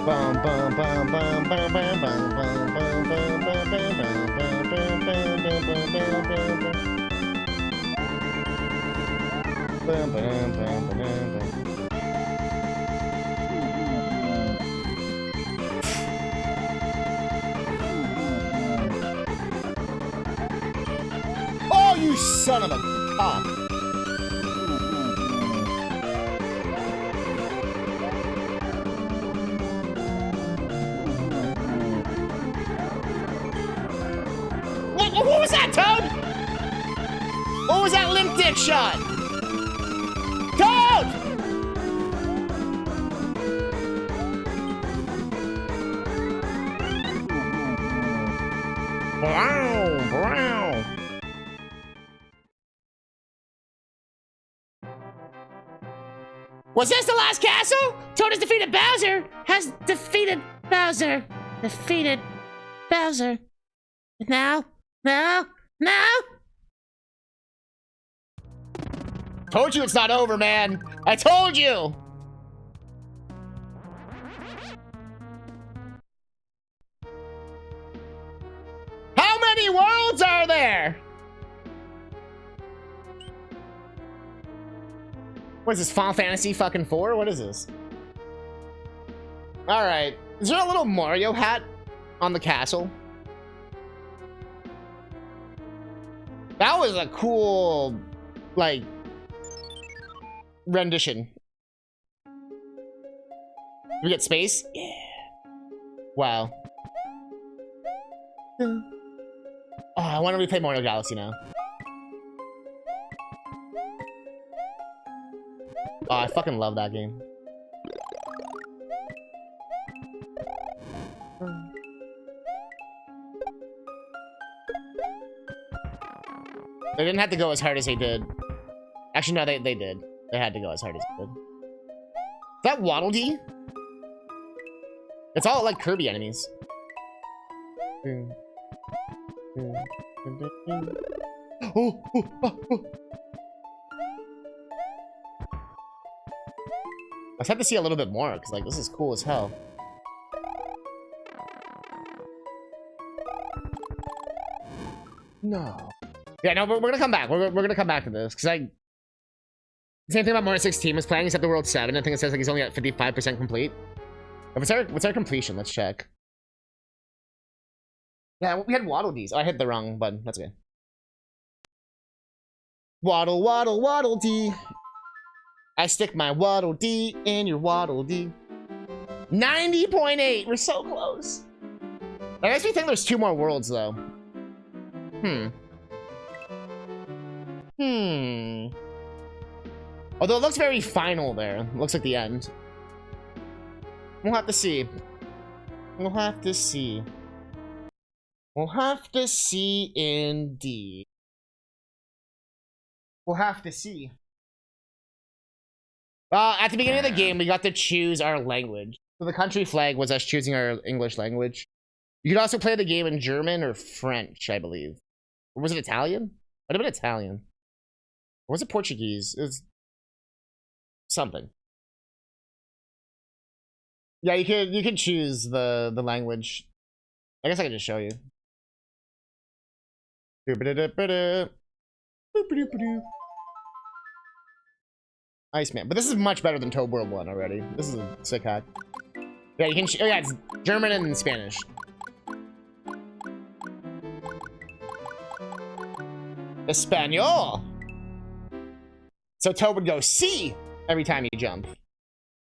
Bum bum bum bum bum bum bum bum bum bum bum bum bum. Oh, you son of a cock. What was that, Toad? What was that limp dick shot? Toad! Brown, brown. Was this the last castle? Toad has defeated Bowser. Has defeated Bowser. Defeated Bowser. Now? No! No! Told you it's not over, man! I told you! How many worlds are there? What is this, Final Fantasy fucking 4? What is this? Alright. Is there a little Mario hat on the castle? That was a cool, like, rendition. We get space? Yeah. Wow. Oh, I want to replay Mario Galaxy now. Oh, I fucking love that game. They didn't have to go as hard as they did. Actually, no, they did. They had to go as hard as they did. Is that Waddle Dee? It's all like Kirby enemies. Oh, oh, oh, oh. I just have to see a little bit more, because like this is cool as hell. No. Yeah, no, we're gonna come back. We're gonna come back to this, because I... Same thing about Mario 16 was playing, except the World 7. I think it says like he's only at 55% complete. What's our completion? Let's check. Yeah, we had Waddle Dees. Oh, I hit the wrong button. That's okay. Waddle, waddle, Waddle Dee. I stick my Waddle Dee in your Waddle Dee. 90.8. We're so close. That makes me think there's 2 more worlds, though. Although it looks very final there. Looks like the end. We'll have to see. We'll have to see. We'll have to see indeed. We'll have to see. At the beginning of the game, we got to choose our language. So the country flag was us choosing our English language. You could also play the game in German or French, I believe. Or was it Italian? Might have been Italian. Or was it Portuguese? It was something. Yeah, you could choose the language. I guess I could just show you. Iceman. But this is much better than Toad World 1 already. This is a sick hack. Yeah, you can. Oh, yeah, it's German and Spanish. Espanol. So Toad would go C every time you jump.